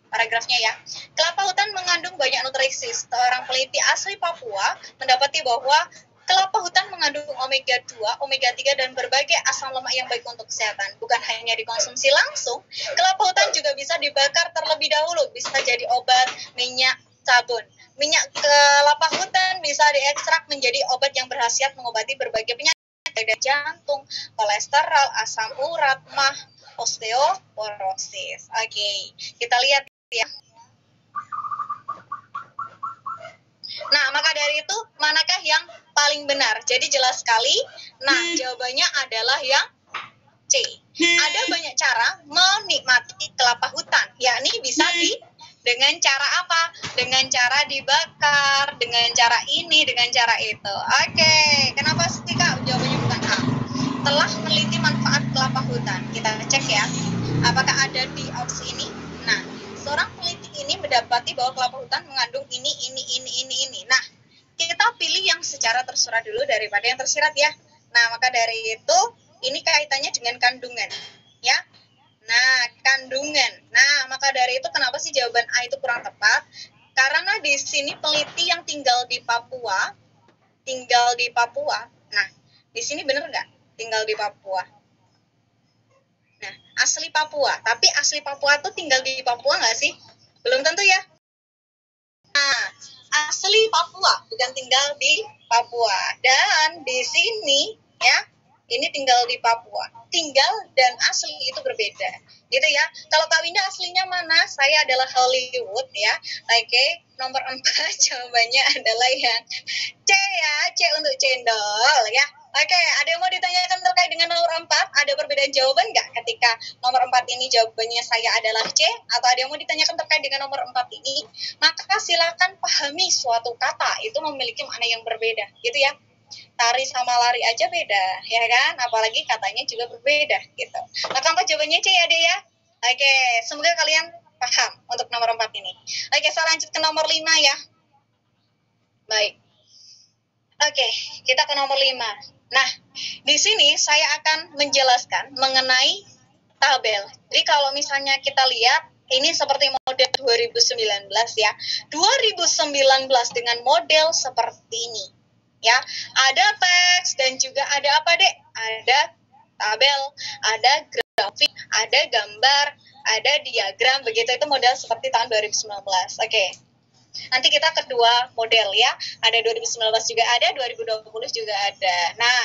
Speaker 2: paragrafnya ya. Kelapa hutan mengandung banyak nutrisi. Seorang peneliti asli Papua mendapati bahwa kelapa hutan mengandung omega 2, omega 3, dan berbagai asam lemak yang baik untuk kesehatan. Bukan hanya dikonsumsi langsung, kelapa hutan juga bisa dibakar terlebih dahulu. Bisa jadi obat, minyak, sabun. Minyak kelapa hutan bisa diekstrak menjadi obat yang berkhasiat mengobati berbagai penyakit, dari jantung, kolesterol, asam urat, mah, osteoporosis. Oke, kita lihat ya. Nah, maka dari itu, manakah yang paling benar? Jadi jelas sekali. Nah, jawabannya adalah yang C. Ada banyak cara menikmati kelapa hutan. Yakni bisa dengan cara apa? Dengan cara dibakar, dengan cara ini, dengan cara itu. Oke, kenapa sih Kak jawabannya bukan A? Telah meneliti manfaat kelapa hutan. Kita cek ya. Apakah ada di opsi ini? Nah, seorang peneliti ini mendapati bahwa kelapa hutan mengandung ini. Nah, kita pilih yang secara tersurat dulu daripada yang tersirat ya. Nah, maka dari itu, ini kaitannya dengan kandungan, ya. Nah, kandungan. Nah, maka dari itu kenapa sih jawaban A itu kurang tepat? Karena di sini peneliti yang tinggal di Papua. Nah, di sini benar nggak tinggal di Papua? Nah, asli Papua. Tapi asli Papua tuh tinggal di Papua nggak sih? Belum tentu ya. Nah, asli Papua, bukan tinggal di Papua. Dan di sini, ya, ini tinggal di Papua. Tinggal dan asli itu berbeda. Gitu ya. Kalau Kak Winda aslinya mana? Saya adalah Hollywood, ya. Oke, nomor 4 jawabannya adalah yang C ya. C untuk cendol, ya. Oke, ada yang mau ditanyakan terkait dengan nomor 4? Ada perbedaan jawaban nggak ketika nomor 4 ini jawabannya saya adalah C? Atau ada yang mau ditanyakan terkait dengan nomor 4 ini? Maka silakan pahami suatu kata, itu memiliki makna yang berbeda, gitu ya. Tari sama lari aja beda, ya kan? Apalagi katanya juga berbeda, gitu. Maka apa jawabannya C ya, Dek ya? Oke, semoga kalian paham untuk nomor 4 ini. Oke, saya lanjut ke nomor 5 ya. Baik. Oke, kita ke nomor 5. Nah, di sini saya akan menjelaskan mengenai tabel. Jadi kalau misalnya kita lihat, ini seperti model 2019 ya. 2019 dengan model seperti ini. Ya, ada teks dan juga ada apa, Dek? Ada tabel, ada grafik, ada gambar, ada diagram, begitu itu model seperti tahun 2019. Oke. Nanti kita kedua model ya, ada 2019 juga ada, 2020 juga ada. Nah,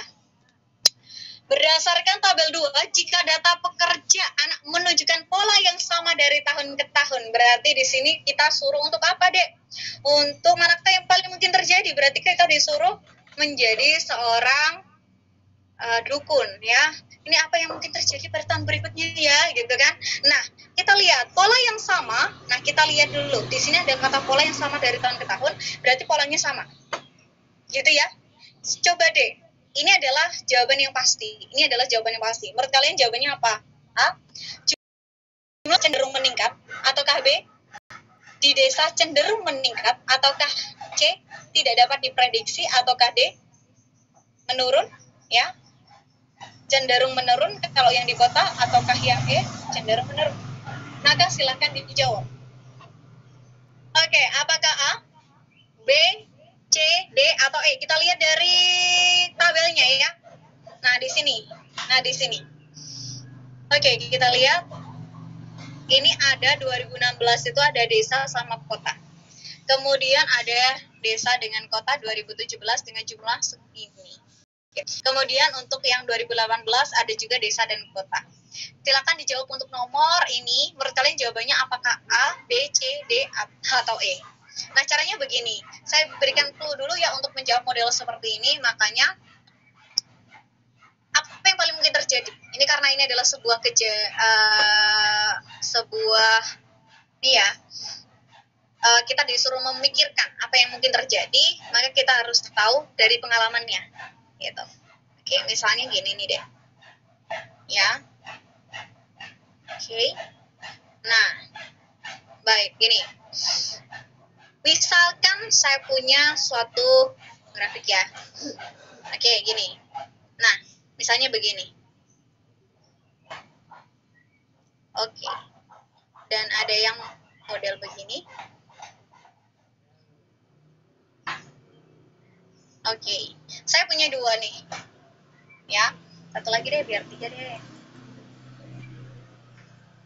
Speaker 2: berdasarkan tabel 2, jika data pekerja anak menunjukkan pola yang sama dari tahun ke tahun, berarti di sini kita suruh untuk apa, Dek? Untuk manakah yang paling mungkin terjadi? Berarti kita disuruh menjadi seorang dukun ya. Ini apa yang mungkin terjadi pada tahun berikutnya ya, gitu kan? Nah, kita lihat pola yang sama. Nah, kita lihat dulu. Di sini ada kata pola yang sama dari tahun ke tahun, berarti polanya sama. Gitu ya. Coba deh. Ini adalah jawaban yang pasti. Ini adalah jawaban yang pasti. Menurut kalian jawabannya apa? A. Jumlah cenderung meningkat ataukah B? Di desa cenderung meningkat ataukah C. Tidak dapat diprediksi ataukah D. Menurun, ya. Cenderung menurun kalau yang di kota ataukah yang E cenderung menurun? Maka silakan dijawab. Oke, apakah A, B, C, D atau E? Kita lihat dari tabelnya ya. Nah, di sini. Oke, kita lihat. Ini ada 2016 itu ada desa sama kota. Kemudian ada desa dengan kota 2017 dengan jumlah segini. Kemudian untuk yang 2018 ada juga desa dan kota. Silakan dijawab untuk nomor ini. Menurut kalian jawabannya apakah A, B, C, D, atau E? Nah, caranya begini. Saya berikan clue dulu ya untuk menjawab model seperti ini. Makanya, apa yang paling mungkin terjadi? Ini karena ini adalah sebuah kita disuruh memikirkan apa yang mungkin terjadi, maka kita harus tahu dari pengalamannya. Gitu. Oke, misalnya gini nih deh. Ya. Oke. Nah, baik, gini. Misalkan saya punya suatu grafik ya. Oke, gini. Nah, misalnya begini. Oke. Dan ada yang model begini. Oke. Saya punya dua nih. Ya. Satu lagi deh, biar 3 deh.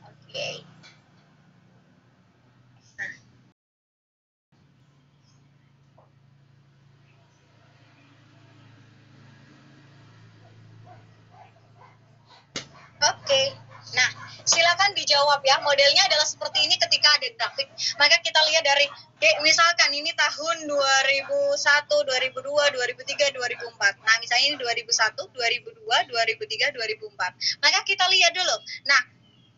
Speaker 2: Oke. Nah. Oke. Nah, silakan dijawab ya. Modelnya adalah seperti ini ketika ada grafik. Maka kita lihat dari misalkan ini tahun 2001, 2002, 2003, 2004. Nah, misalnya ini 2001, 2002, 2003, 2004. Maka kita lihat dulu. Nah,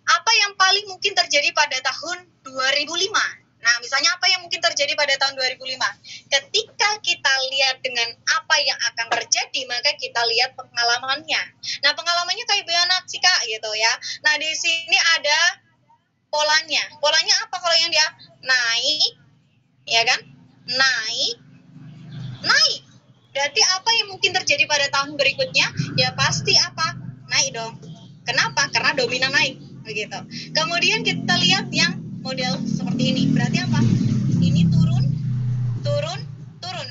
Speaker 2: apa yang paling mungkin terjadi pada tahun 2005? Nah, misalnya apa yang mungkin terjadi pada tahun 2005? Ketika kita lihat dengan apa yang akan terjadi, maka kita lihat pengalamannya. Nah, pengalamannya kayak gimana sih, Kak? Gitu ya. Nah, di sini ada polanya. Polanya apa kalau yang dia naik? Ya kan? Naik. Berarti apa yang mungkin terjadi pada tahun berikutnya? Ya pasti apa? Naik dong. Kenapa? Karena dominan naik. Begitu. Kemudian kita lihat yang model seperti ini. Berarti apa? Ini turun.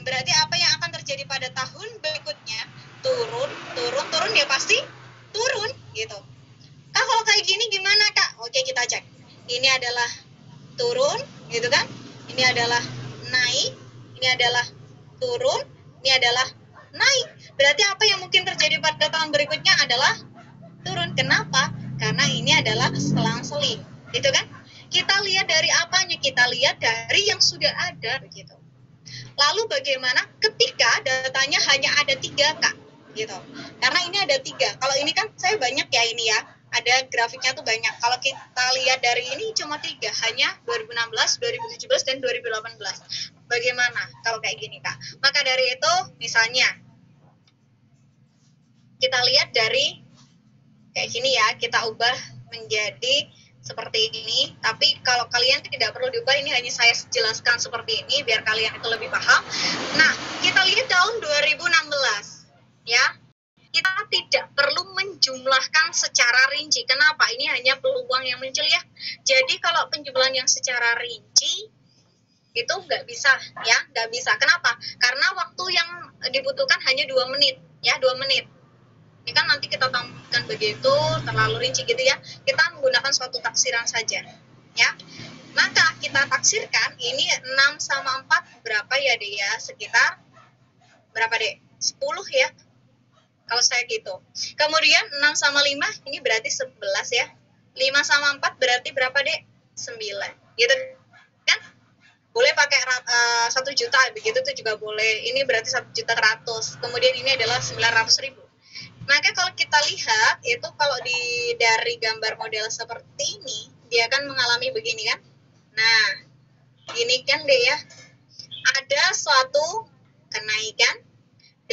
Speaker 2: Berarti apa yang akan terjadi pada tahun berikutnya? Turun, ya pasti turun gitu. Kak, kalau kayak gini gimana, Kak? Oke, kita cek. Ini adalah turun, gitu kan? Ini adalah naik, ini adalah turun, ini adalah naik. Berarti apa yang mungkin terjadi pada tahun berikutnya adalah turun. Kenapa? Karena ini adalah selang-seling, gitu kan? Kita lihat dari apanya? Kita lihat dari yang sudah ada, begitu. Lalu bagaimana ketika datanya hanya ada 3, Kak? Gitu. Karena ini ada 3. Kalau ini kan saya banyak ya ini ya. Ada grafiknya tuh banyak. Kalau kita lihat dari ini cuma 3. Hanya 2016, 2017, dan 2018. Bagaimana kalau kayak gini, Kak? Maka dari itu, misalnya, kita lihat dari kayak gini ya. Kita ubah menjadi seperti ini, tapi kalau kalian tidak perlu diubah, ini hanya saya jelaskan seperti ini biar kalian itu lebih paham. Nah, kita lihat tahun 2016 ya, kita tidak perlu menjumlahkan secara rinci. Kenapa? Ini hanya peluang yang muncul ya. Jadi kalau penjumlahan yang secara rinci itu nggak bisa ya, nggak bisa. Kenapa? Karena waktu yang dibutuhkan hanya 2 menit ya, 2 menit. Ini kan nanti kita tambahkan begitu terlalu rinci gitu ya. Kita menggunakan suatu taksiran saja ya. Maka kita taksirkan ini 6 sama 4 berapa ya, Dek ya? Sekitar berapa, Dek? 10 ya. Kalau saya gitu. Kemudian 6 sama 5 ini berarti 11 ya. 5 sama 4 berarti berapa, Dek? 9. Gitu kan? Boleh pakai 1 juta begitu tuh juga boleh. Ini berarti 1.100.000. Kemudian ini adalah 900.000. Maka kalau kita lihat itu kalau dari gambar model seperti ini, dia kan mengalami begini kan. Nah, ini kan deh ya, ada suatu kenaikan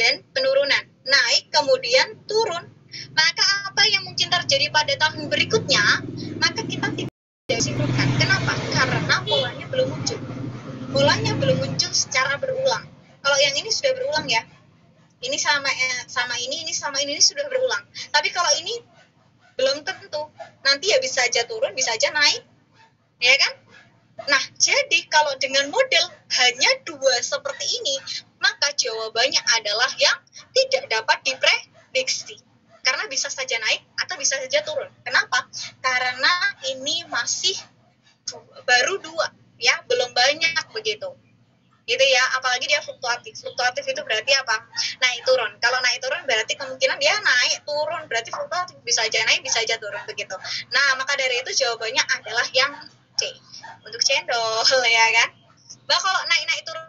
Speaker 2: dan penurunan. Naik kemudian turun. Maka apa yang mungkin terjadi pada tahun berikutnya? Maka kita tidak simpulkan. Kenapa? Karena polanya belum muncul. Polanya belum muncul secara berulang. Kalau yang ini sudah berulang ya. Ini sama ini sudah berulang. Tapi kalau ini belum tentu. Nanti ya bisa aja turun, bisa aja naik. Ya kan? Nah, jadi kalau dengan model hanya 2 seperti ini, maka jawabannya adalah yang tidak dapat diprediksi. Karena bisa saja naik atau bisa saja turun. Kenapa? Karena ini masih baru 2 ya, belum banyak begitu. Gitu ya, apalagi dia fluktuatif. Fluktuatif itu berarti apa? Naik turun. Kalau naik turun berarti berarti kemungkinan dia naik turun, berarti fluktuatif, bisa aja naik bisa aja turun begitu. Nah maka dari itu jawabannya adalah yang C untuk cendol ya kan. Bah kalau naik turun,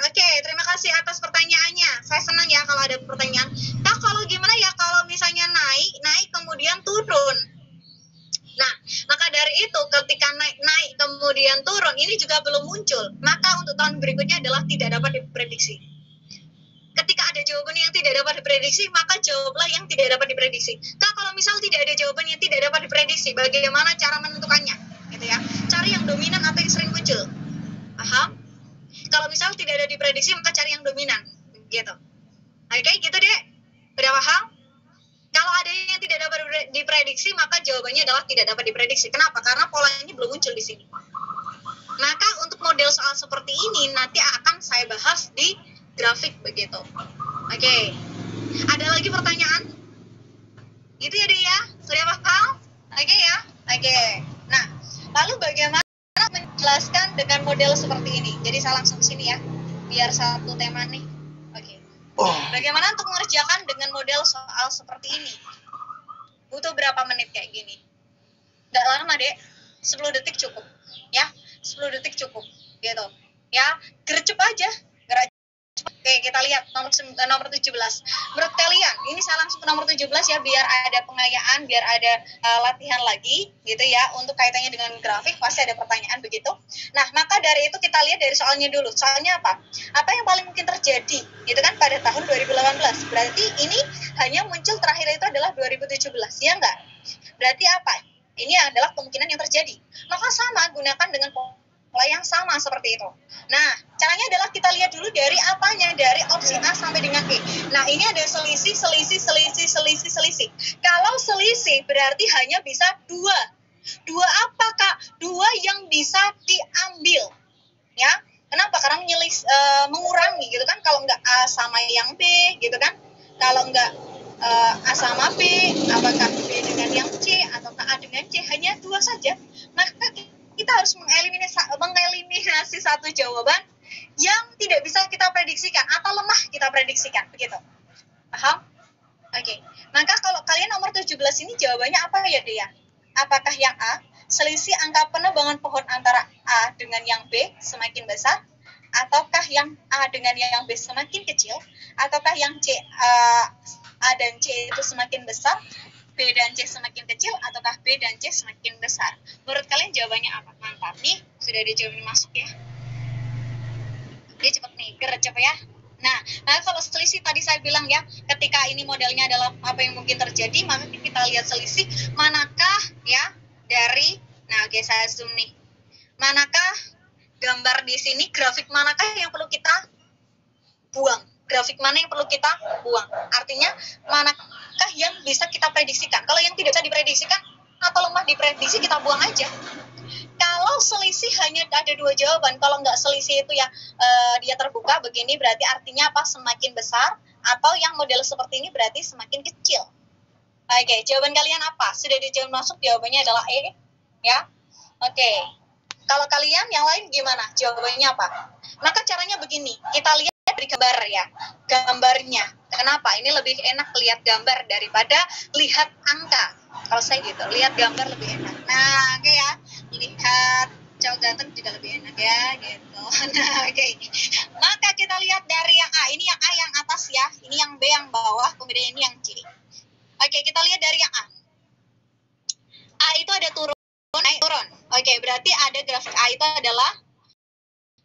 Speaker 2: oke. Terima kasih atas pertanyaannya. Saya senang ya kalau ada pertanyaan. Nah kalau gimana ya kalau misalnya naik kemudian turun. Nah maka dari itu ketika naik kemudian turun ini juga belum muncul. Maka untuk tahun berikutnya adalah tidak dapat diprediksi. Ketika ada jawaban yang tidak dapat diprediksi, maka jawablah yang tidak dapat diprediksi. Kak, kalau misal tidak ada jawaban yang tidak dapat diprediksi, bagaimana cara menentukannya? Gitu ya. Cari yang dominan atau yang sering muncul. Paham? Kalau misal tidak ada diprediksi, maka cari yang dominan. Gitu. Oke, gitu deh. Udah paham? Kalau ada yang tidak dapat diprediksi, maka jawabannya adalah tidak dapat diprediksi. Kenapa? Karena polanya belum muncul di sini. Maka untuk model soal seperti ini, nanti akan saya bahas di grafik begitu. Oke. Ada lagi pertanyaan? Gitu ya dia? Sudah paham? Oke ya? Oke. Nah, lalu bagaimana menjelaskan dengan model seperti ini? Jadi saya langsung sini ya, biar satu tema nih. Oke. Bagaimana untuk mengerjakan dengan model soal seperti ini? Butuh berapa menit kayak gini? Nggak lama deh, 10 detik cukup. Ya, 10 detik cukup. Gitu. Ya, gercep aja. Oke, kita lihat nomor 17. Menurut kalian, ini saya langsung ke nomor 17 ya, biar ada pengayaan, biar ada latihan lagi, gitu ya, untuk kaitannya dengan grafik, pasti ada pertanyaan begitu. Nah, maka dari itu kita lihat dari soalnya dulu. Soalnya apa? Apa yang paling mungkin terjadi, gitu kan, pada tahun 2018. Berarti ini hanya muncul terakhir itu adalah 2017, ya enggak? Berarti apa? Ini adalah kemungkinan yang terjadi. Maka sama, gunakan dengan pola yang sama seperti itu. Nah, caranya adalah kita lihat dulu dari apanya, dari opsi A sampai dengan E. Nah, ini ada selisih. Kalau selisih berarti hanya bisa dua. Dua apa, Kak? Dua yang bisa diambil. Ya, kenapa? Karena mengurangi gitu kan. Kalau enggak A sama yang B gitu kan. Kalau enggak A sama B, apakah B dengan yang C ataukah A dengan C, hanya dua saja. Maka kita harus mengeliminasi satu jawaban yang tidak bisa kita prediksikan atau lemah kita prediksikan, begitu. Paham? Oke. Maka kalau kalian nomor 17 ini jawabannya apa ya, Dea? Apakah yang A, selisih angka penebangan pohon antara A dengan yang B semakin besar, ataukah yang A dengan yang B semakin kecil, ataukah yang C A dan C itu semakin besar, B dan C semakin kecil, ataukah B dan C semakin besar? Menurut kalian jawabannya apa? Mantap nih, sudah ada jawaban masuk ya. Dia cepet nih, gercep ya. Nah, kalau selisih tadi saya bilang ya, ketika ini modelnya adalah apa yang mungkin terjadi, maka kita lihat selisih manakah ya dari, nah oke, saya zoom nih. Manakah gambar di sini, grafik manakah yang perlu kita buang? Grafik mana yang perlu kita buang? Artinya, manakah yang bisa kita prediksikan? Kalau yang tidak bisa diprediksikan atau lemah diprediksi, kita buang aja. Kalau selisih hanya ada dua jawaban, kalau nggak selisih itu ya dia terbuka begini, berarti artinya apa? Semakin besar, atau yang model seperti ini berarti semakin kecil. Oke, jawaban kalian apa? Sudah dijawab masuk, jawabannya adalah E, ya. Oke, kalau kalian yang lain gimana? Jawabannya apa? Maka caranya begini, kita lihat dari gambar ya, gambarnya. Kenapa? Ini lebih enak lihat gambar daripada lihat angka. Kalau saya gitu, lihat gambar lebih enak. Nah, oke ya, lihat cowok ganteng juga lebih enak ya, gitu. Nah, oke. Maka kita lihat dari yang A. Ini yang A yang atas ya, ini yang B yang bawah, kemudian ini yang C. Oke, kita lihat dari yang A. A itu ada turun, naik, turun. Oke, berarti ada grafik A itu adalah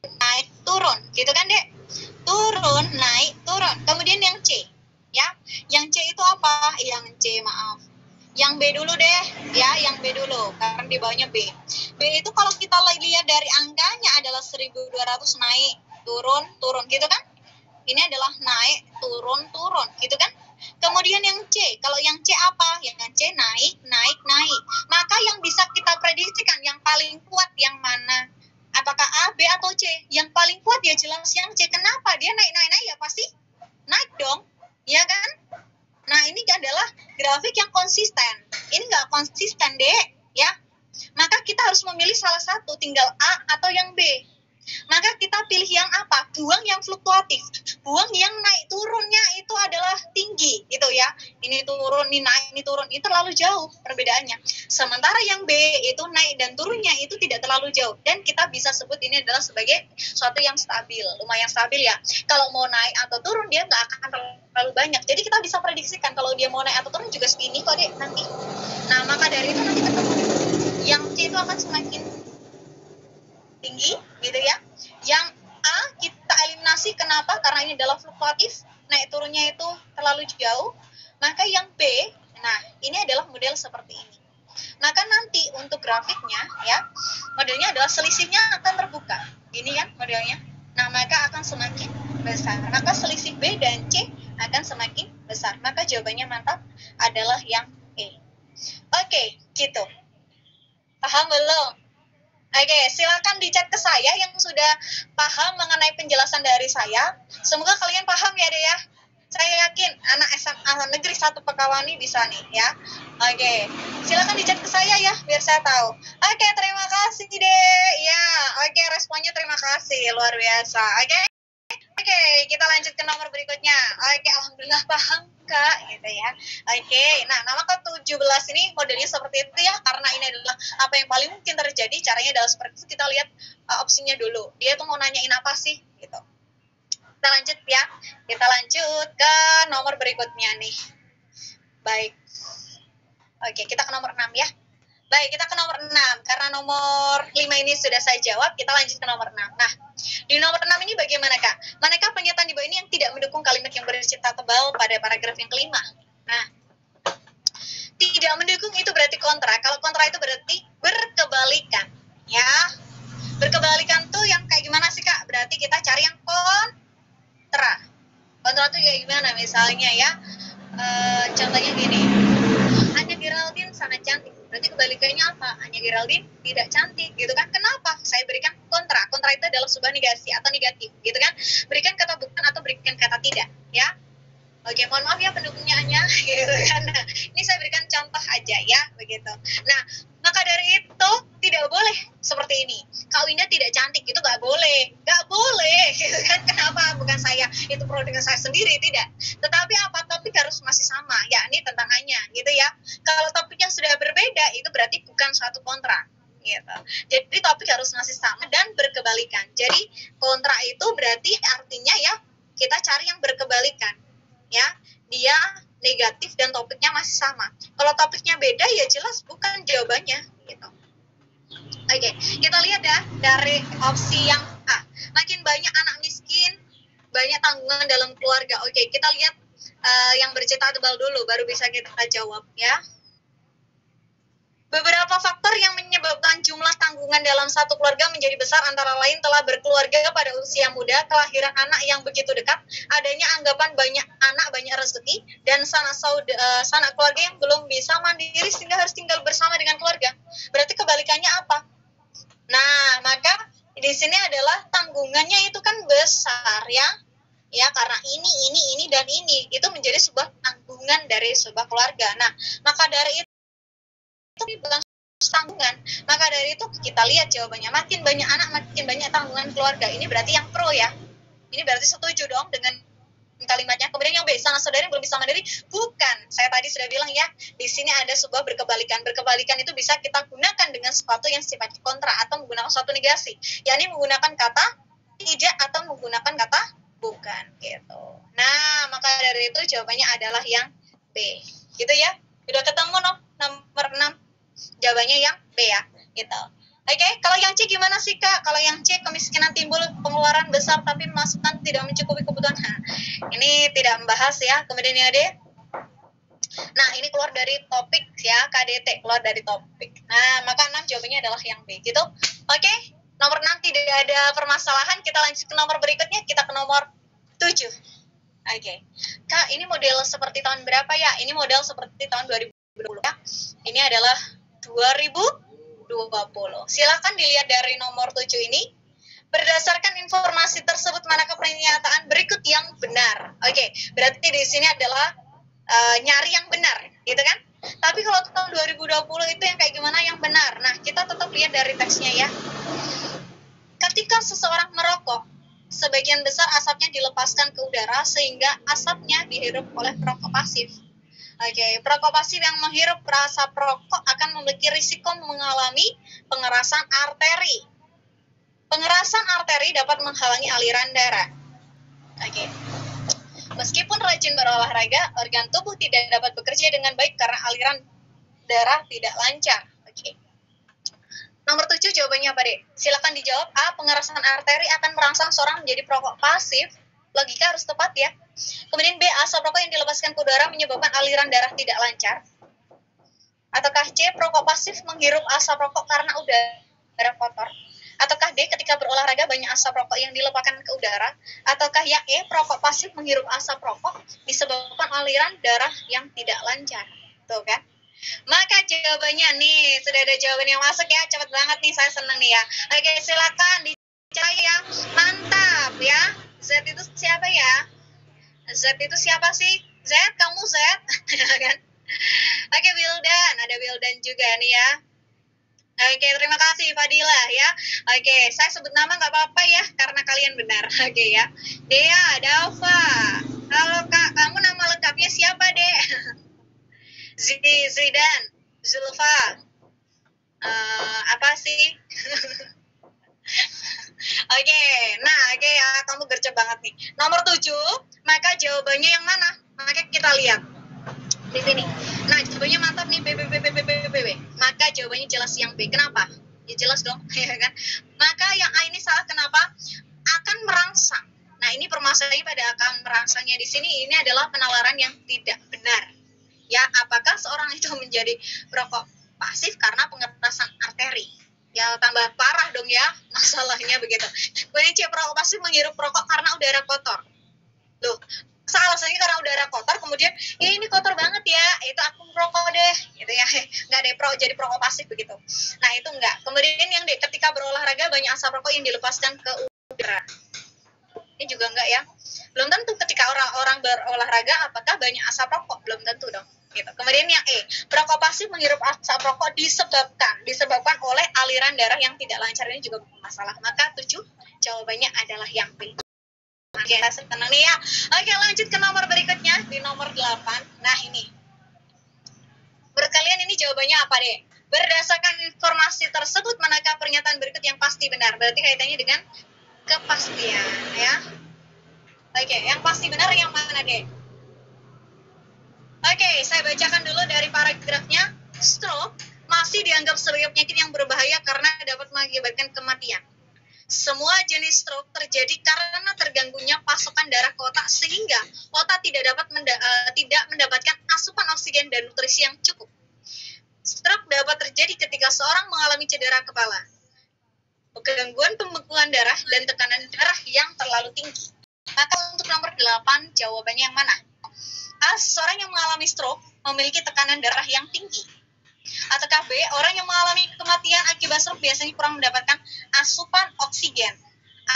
Speaker 2: naik, turun, gitu kan, Dek? Turun, naik, turun. Kemudian yang C, ya. Yang C itu apa? Yang C, maaf. Yang B dulu deh, ya, yang B dulu, karena di bawahnya B. B itu kalau kita lihat dari angkanya adalah 1200 naik, turun, turun, gitu kan? Ini adalah naik, turun, turun, gitu kan? Kemudian yang C, kalau yang C apa? Yang C naik, naik, naik. Maka yang bisa kita prediksikan, yang paling kuat yang mana? Apakah A, B, atau C? Yang paling kuat ya jelas yang C. Kenapa? Dia naik, naik, naik ya pasti naik dong, ya kan? Nah, ini adalah grafik yang konsisten. Ini nggak konsisten, Dek, ya. Maka kita harus memilih salah satu, tinggal A atau yang B. Maka kita pilih yang apa? Buang yang fluktuatif. Buang yang naik turunnya itu adalah tinggi. ini turun, ini naik, ini turun, itu terlalu jauh perbedaannya. Sementara yang B itu naik dan turunnya itu tidak terlalu jauh, dan kita bisa sebut ini adalah sebagai suatu yang stabil, lumayan stabil ya. Kalau mau naik atau turun dia nggak akan terlalu banyak, jadi kita bisa prediksikan kalau dia mau naik atau turun juga segini kok deh nanti. Nah maka dari itu nanti ketemu yang C itu akan semakin tinggi gitu ya. Yang A kita eliminasi, kenapa? Karena ini adalah fluktuatif, naik turunnya itu terlalu jauh. Maka yang B, nah ini adalah model seperti ini. Maka nanti untuk grafiknya ya, modelnya adalah selisihnya akan terbuka. Gini kan modelnya. Nah maka akan semakin besar. Maka selisih B dan C akan semakin besar. Maka jawabannya mantap adalah yang E. Oke, gitu. Paham belum? Oke, silakan di chat ke saya yang sudah paham mengenai penjelasan dari saya. Semoga kalian paham ya deh ya. Saya yakin anak SMA Negeri 1 Pekawani bisa nih ya. Oke, silakan di chat ke saya ya biar saya tahu. Oke, terima kasih deh. Ya, oke responnya terima kasih, luar biasa. Oke, kita lanjut ke nomor berikutnya. Oke, alhamdulillah paham Kak, gitu ya. Oke, nah nama ke-17 ini modelnya seperti itu ya, karena ini adalah apa yang paling mungkin terjadi. Caranya adalah seperti itu. Kita lihat opsinya dulu. Dia tuh mau nanyain apa sih, gitu. Kita lanjut ya. Kita lanjut ke nomor berikutnya nih. Baik. Oke, kita ke nomor 6 ya. Baik, kita ke nomor 6. Karena nomor 5 ini sudah saya jawab, kita lanjut ke nomor 6. Nah, di nomor 6 ini bagaimana Kak? Manakah pernyataan di bawah ini yang tidak mendukung kalimat yang bercerita tebal pada paragraf yang kelima? Nah, tidak mendukung itu berarti kontra. Kalau kontra itu berarti berkebalikan. Ya, berkebalikan tuh yang kayak gimana sih Kak? Berarti kita cari yang kontra. Kontra tuh kayak gimana? Misalnya ya, contohnya gini. Anya Geraldine sangat cantik. Berarti kebalikannya apa? Anya Geraldine tidak cantik, gitu kan? Kenapa? Saya berikan kontra. Kontra itu adalah sebuah negasi atau negatif, gitu kan? Berikan kata bukan atau berikan kata tidak, ya. Oke, mohon maaf ya pendukungnya Anya, gitu kan? Nah, ini saya berikan contoh aja ya, begitu. Nah, maka dari itu tidak boleh seperti ini. Kak Winda tidak cantik, itu nggak boleh, gitu kan? Kenapa? Bukan saya itu pro dengan saya sendiri, tidak. Tetapi apa topik harus masih sama, yakni tentang Anya, gitu ya. Kalau topiknya sudah berbeda, itu berarti bukan suatu kontra. Gitu. Jadi topik harus masih sama dan berkebalikan. Jadi kontra itu berarti artinya ya kita cari yang berkebalikan. Ya, dia negatif dan topiknya masih sama. Kalau topiknya beda ya jelas bukan jawabannya gitu. Oke, kita lihat ya dari opsi yang A. Makin banyak anak miskin, banyak tanggungan dalam keluarga. Oke, kita lihat yang bercerita tebal dulu baru bisa kita jawab ya. Beberapa faktor yang menyebabkan jumlah tanggungan dalam satu keluarga menjadi besar antara lain telah berkeluarga pada usia muda, kelahiran anak yang begitu dekat, adanya anggapan banyak anak banyak rezeki, dan sanak keluarga yang belum bisa mandiri sehingga harus tinggal bersama dengan keluarga. Berarti kebalikannya apa? Nah, maka di sini adalah tanggungannya itu kan besar ya. Ya, karena ini dan ini itu menjadi sebuah tanggungan dari sebuah keluarga. Nah, maka dari itu bukan tanggungan. Maka dari itu kita lihat jawabannya, makin banyak anak makin banyak tanggungan keluarga. Ini berarti yang pro ya. Ini berarti setuju dong dengan kalimatnya. Kemudian yang B, sanak saudara yang belum bisa mandiri, bukan. Saya tadi sudah bilang ya, di sini ada sebuah berkebalikan. Berkebalikan itu bisa kita gunakan dengan sesuatu yang sifatnya kontra atau menggunakan suatu negasi, yakni menggunakan kata tidak atau menggunakan kata bukan gitu. Nah, maka dari itu jawabannya adalah yang B. Gitu ya. Udah ketemu nomor 6. Jawabannya yang B ya, gitu. Oke, kalau yang C gimana sih Kak? Kalau yang C kemiskinan timbul pengeluaran besar tapi masukan tidak mencukupi kebutuhan. Nah, ini tidak membahas ya. Kemudian yang D. Nah, ini keluar dari topik ya, KDT keluar dari topik. Nah, maka 6 jawabannya adalah yang B, gitu. Oke, nomor 6 tidak ada permasalahan. Kita lanjut ke nomor berikutnya, kita ke nomor 7. Oke. Kak, ini model seperti tahun berapa ya? Ini model seperti tahun 2020 ya. Ini adalah 2020. Silakan dilihat dari nomor 7 ini. Berdasarkan informasi tersebut, manakah pernyataan berikut yang benar? Oke, berarti di sini adalah nyari yang benar, gitu kan? Tapi kalau tahun 2020 itu yang kayak gimana yang benar? Nah, kita tetap lihat dari teksnya ya. Ketika seseorang merokok, sebagian besar asapnya dilepaskan ke udara sehingga asapnya dihirup oleh perokok pasif. Oke, perokok pasif yang menghirup asap rokok akan memiliki risiko mengalami pengerasan arteri. Pengerasan arteri dapat menghalangi aliran darah. Oke. Meskipun rajin berolahraga, organ tubuh tidak dapat bekerja dengan baik karena aliran darah tidak lancar. Oke. Nomor 7 jawabannya apa, Dek? Silakan dijawab. A. Pengerasan arteri akan merangsang seorang menjadi perokok pasif. Logika harus tepat ya. Kemudian B. Asap rokok yang dilepaskan ke udara menyebabkan aliran darah tidak lancar. Ataukah C. Perokok pasif menghirup asap rokok karena udara kotor. Ataukah D. Ketika berolahraga banyak asap rokok yang dilepaskan ke udara. Ataukah yang E. Perokok pasif menghirup asap rokok disebabkan aliran darah yang tidak lancar. Tuh kan? Maka jawabannya nih, sudah ada jawaban yang masuk ya, cepat banget nih, saya senang nih ya. Oke, silakan dicari ya, mantap ya. Z itu siapa ya? Z itu siapa sih? Z, kamu Z? Kan? Oke, Wildan, ada Wildan juga nih ya. Oke, terima kasih Fadila ya. Oke, saya sebut nama nggak apa-apa ya, karena kalian benar. Oke ya. Dea, Dava. Halo Kak, kamu nama lengkapnya siapa, Dek? Zidan, Zulfa, apa sih? Oke, nah oke ya, kamu gercep banget nih. Nomor 7, maka jawabannya yang mana? Maka kita lihat di sini. Nah, jawabannya mantap nih, B. Maka jawabannya jelas yang B. Kenapa? Ya jelas dong, ya kan? Maka yang A ini salah kenapa? Akan merangsang. Nah, ini permasalahannya pada akan merangsangnya di sini, ini adalah penalaran yang tidak benar. Ya, apakah seorang itu menjadi perokok pasif karena pengerasan arteri? Ya, tambah parah dong ya masalahnya begitu. Kemudian C, perokok pasif menghirup rokok karena udara kotor. Loh, masa alasannya karena udara kotor, kemudian ya ini kotor banget ya, itu aku merokok deh, gitu ya. Nggak deh, jadi perokok pasif begitu. Nah, itu enggak. Kemudian yang D, ketika berolahraga banyak asap rokok yang dilepaskan ke udara. Ini juga enggak ya. Belum tentu ketika orang-orang berolahraga apakah banyak asap rokok, belum tentu dong. Gitu. Kemudian yang E, perokok pasif menghirup asap rokok disebabkan oleh aliran darah yang tidak lancar, ini juga masalah. Maka 7 jawabannya adalah yang B. Oke, saya senang nih ya. Oke, lanjut ke nomor berikutnya, di nomor 8. Nah, ini. Menurut kalian ini jawabannya apa deh? Berdasarkan informasi tersebut, manakah pernyataan berikut yang pasti benar? Berarti kaitannya dengan kepastian, ya. Oke, yang pasti benar yang mana deh? Oke, saya bacakan dulu dari paragrafnya. Stroke masih dianggap sebagai penyakit yang berbahaya karena dapat mengakibatkan kematian. Semua jenis stroke terjadi karena terganggunya pasokan darah ke otak sehingga otak tidak mendapatkan asupan oksigen dan nutrisi yang cukup. Stroke dapat terjadi ketika seorang mengalami cedera kepala, gangguan pembekuan darah, dan tekanan darah yang terlalu tinggi. Maka untuk nomor 8, jawabannya yang mana? A. Seseorang yang mengalami stroke memiliki tekanan darah yang tinggi. Ataukah B. Orang yang mengalami kematian akibat stroke biasanya kurang mendapatkan asupan oksigen.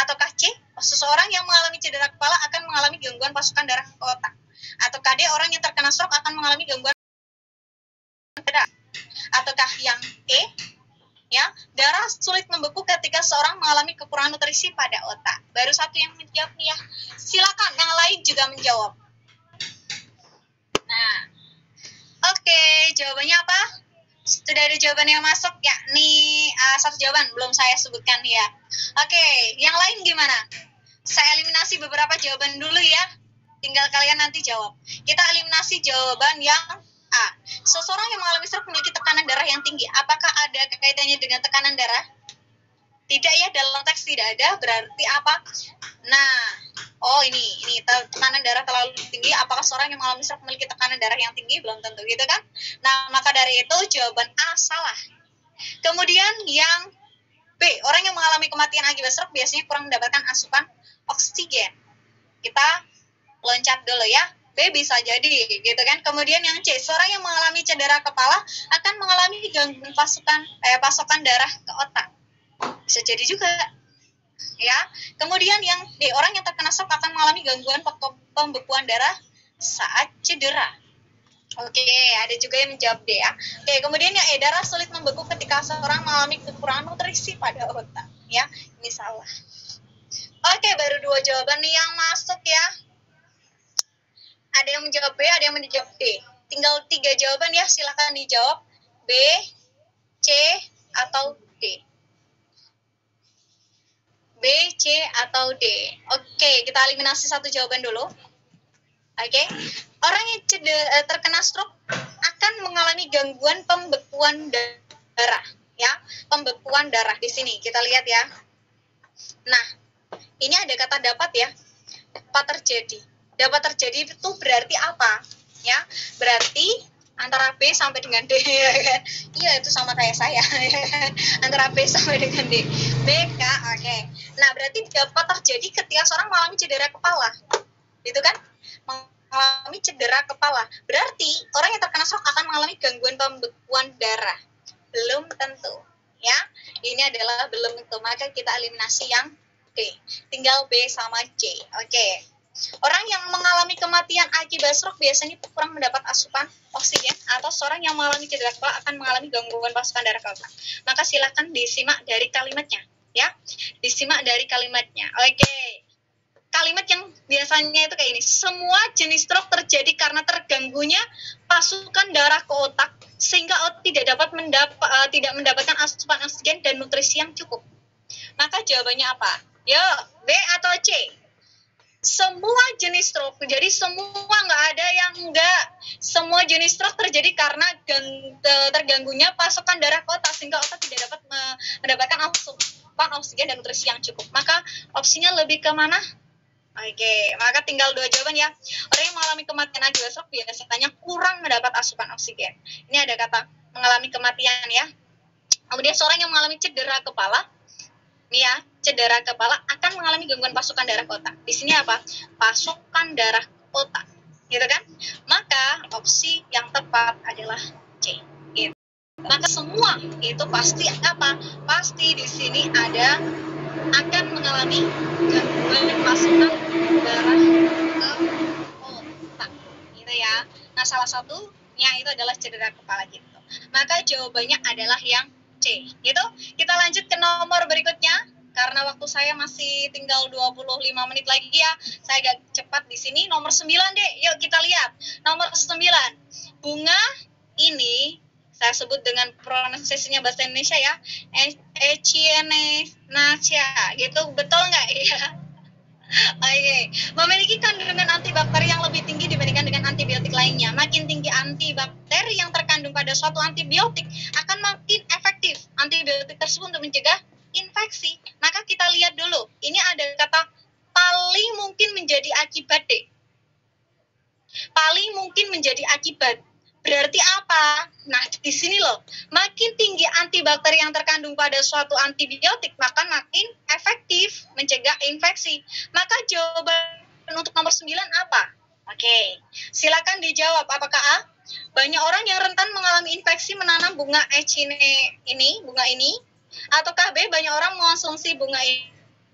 Speaker 2: Ataukah C. Seseorang yang mengalami cedera kepala akan mengalami gangguan pasokan darah ke otak. Ataukah D. Orang yang terkena stroke akan mengalami gangguan darah. Ataukah yang E. Ya, darah sulit membeku ketika seorang mengalami kekurangan nutrisi pada otak. Baru satu yang menjawab nih ya. Silakan yang lain juga menjawab. Nah, oke, jawabannya apa? Sudah ada jawaban yang masuk ya. Nih, satu jawaban belum saya sebutkan ya. Oke, yang lain gimana? Saya eliminasi beberapa jawaban dulu ya. Tinggal kalian nanti jawab. Kita eliminasi jawaban yang A. Seseorang yang mengalami stroke memiliki tekanan darah yang tinggi. Apakah ada kaitannya dengan tekanan darah? Tidak ya, dalam teks tidak ada. Berarti apa? Nah, oh ini tekanan darah terlalu tinggi. Apakah seorang yang mengalami stroke memiliki tekanan darah yang tinggi? Belum tentu gitu kan? Nah, maka dari itu jawaban A salah. Kemudian yang B, orang yang mengalami kematian akibat stroke biasanya kurang mendapatkan asupan oksigen. Kita loncat dulu ya. B bisa jadi gitu kan. Kemudian yang C, seorang yang mengalami cedera kepala akan mengalami gangguan pasokan darah ke otak. Bisa jadi juga. Ya. Kemudian yang D, orang yang terkena stroke akan mengalami gangguan pembekuan darah saat cedera. Oke, ada juga yang menjawab D ya. Oke, kemudian yang E, darah sulit membeku ketika seorang mengalami kekurangan nutrisi pada otak. Ya, ini salah. Oke, baru 2 jawaban nih yang masuk ya. Ada yang menjawab B, ada yang menjawab D. tinggal 3 jawaban ya, silakan dijawab. B, C, atau D. B, C, atau D. Oke, kita eliminasi satu jawaban dulu. Oke, orang yang terkena stroke akan mengalami gangguan pembekuan darah, ya, pembekuan darah di sini kita lihat ya. Nah, ini ada kata dapat ya, dapat terjadi. Dapat terjadi itu berarti apa? Ya, berarti antara B sampai dengan D. Iya, itu sama kayak saya. Antara B sampai dengan D. BK, oke. Nah, berarti dapat terjadi ketika seorang mengalami cedera kepala. Itu kan? Mengalami cedera kepala. Berarti orang yang terkena stroke akan mengalami gangguan pembekuan darah. Belum tentu. Ya, ini adalah belum tentu. Maka kita eliminasi yang D. Tinggal B sama C. Oke. Orang yang mengalami kematian akibat stroke biasanya kurang mendapat asupan oksigen, atau seorang yang mengalami cedera kepala akan mengalami gangguan pasokan darah ke otak. Maka silakan disimak dari kalimatnya, ya. Disimak dari kalimatnya. Oke. Kalimat yang biasanya itu kayak ini. Semua jenis stroke terjadi karena terganggunya pasukan darah ke otak sehingga otak tidak mendapatkan asupan oksigen dan nutrisi yang cukup. Maka jawabannya apa? Yo, B atau C? Semua jenis stroke, jadi semua, nggak ada yang enggak. Semua jenis stroke terjadi karena terganggunya pasokan darah ke otak sehingga otak tidak dapat mendapatkan asupan oksigen dan nutrisi yang cukup. Maka opsinya lebih ke mana? Oke, maka tinggal 2 jawaban ya. Orang yang mengalami kematian akibat stroke biasanya kurang mendapat asupan oksigen. Ini ada kata mengalami kematian ya. Kemudian seorang yang mengalami cedera kepala, nih ya, cedera kepala akan mengalami gangguan pasokan darah ke otak. Di sini apa? Pasokan darah otak, gitu kan? Maka opsi yang tepat adalah C. Gitu. Maka semua itu pasti apa? Pasti di sini ada akan mengalami gangguan pasokan darah ke otak, gitu ya. Nah, salah satunya itu adalah cedera kepala gitu. Maka jawabannya adalah yang C, gitu. Kita lanjut ke nomor berikutnya karena waktu saya masih tinggal 25 menit lagi ya. Saya agak cepat di sini. Nomor 9 deh. Yuk kita lihat. Nomor 9. Bunga ini saya sebut dengan pronunciation-nya bahasa Indonesia ya. Echinacea. Gitu, betul nggak ya? Oke. Memiliki kandungan antibakteri yang lebih tinggi dibandingkan dengan antibiotik lainnya. Makin tinggi antibakteri yang terkandung pada suatu antibiotik, akan makin efektif antibiotik tersebut untuk mencegah infeksi. Maka kita lihat dulu. Ini ada kata paling mungkin menjadi akibat D. Paling mungkin menjadi akibat. Berarti apa? Nah, di sini loh. Makin tinggi antibakteri yang terkandung pada suatu antibiotik, maka makin efektif mencegah infeksi. Maka jawaban untuk nomor 9 apa? Oke, silakan dijawab. Apakah A? Banyak orang yang rentan mengalami infeksi menanam bunga bunga ini. Ataukah B? Banyak orang mengonsumsi bunga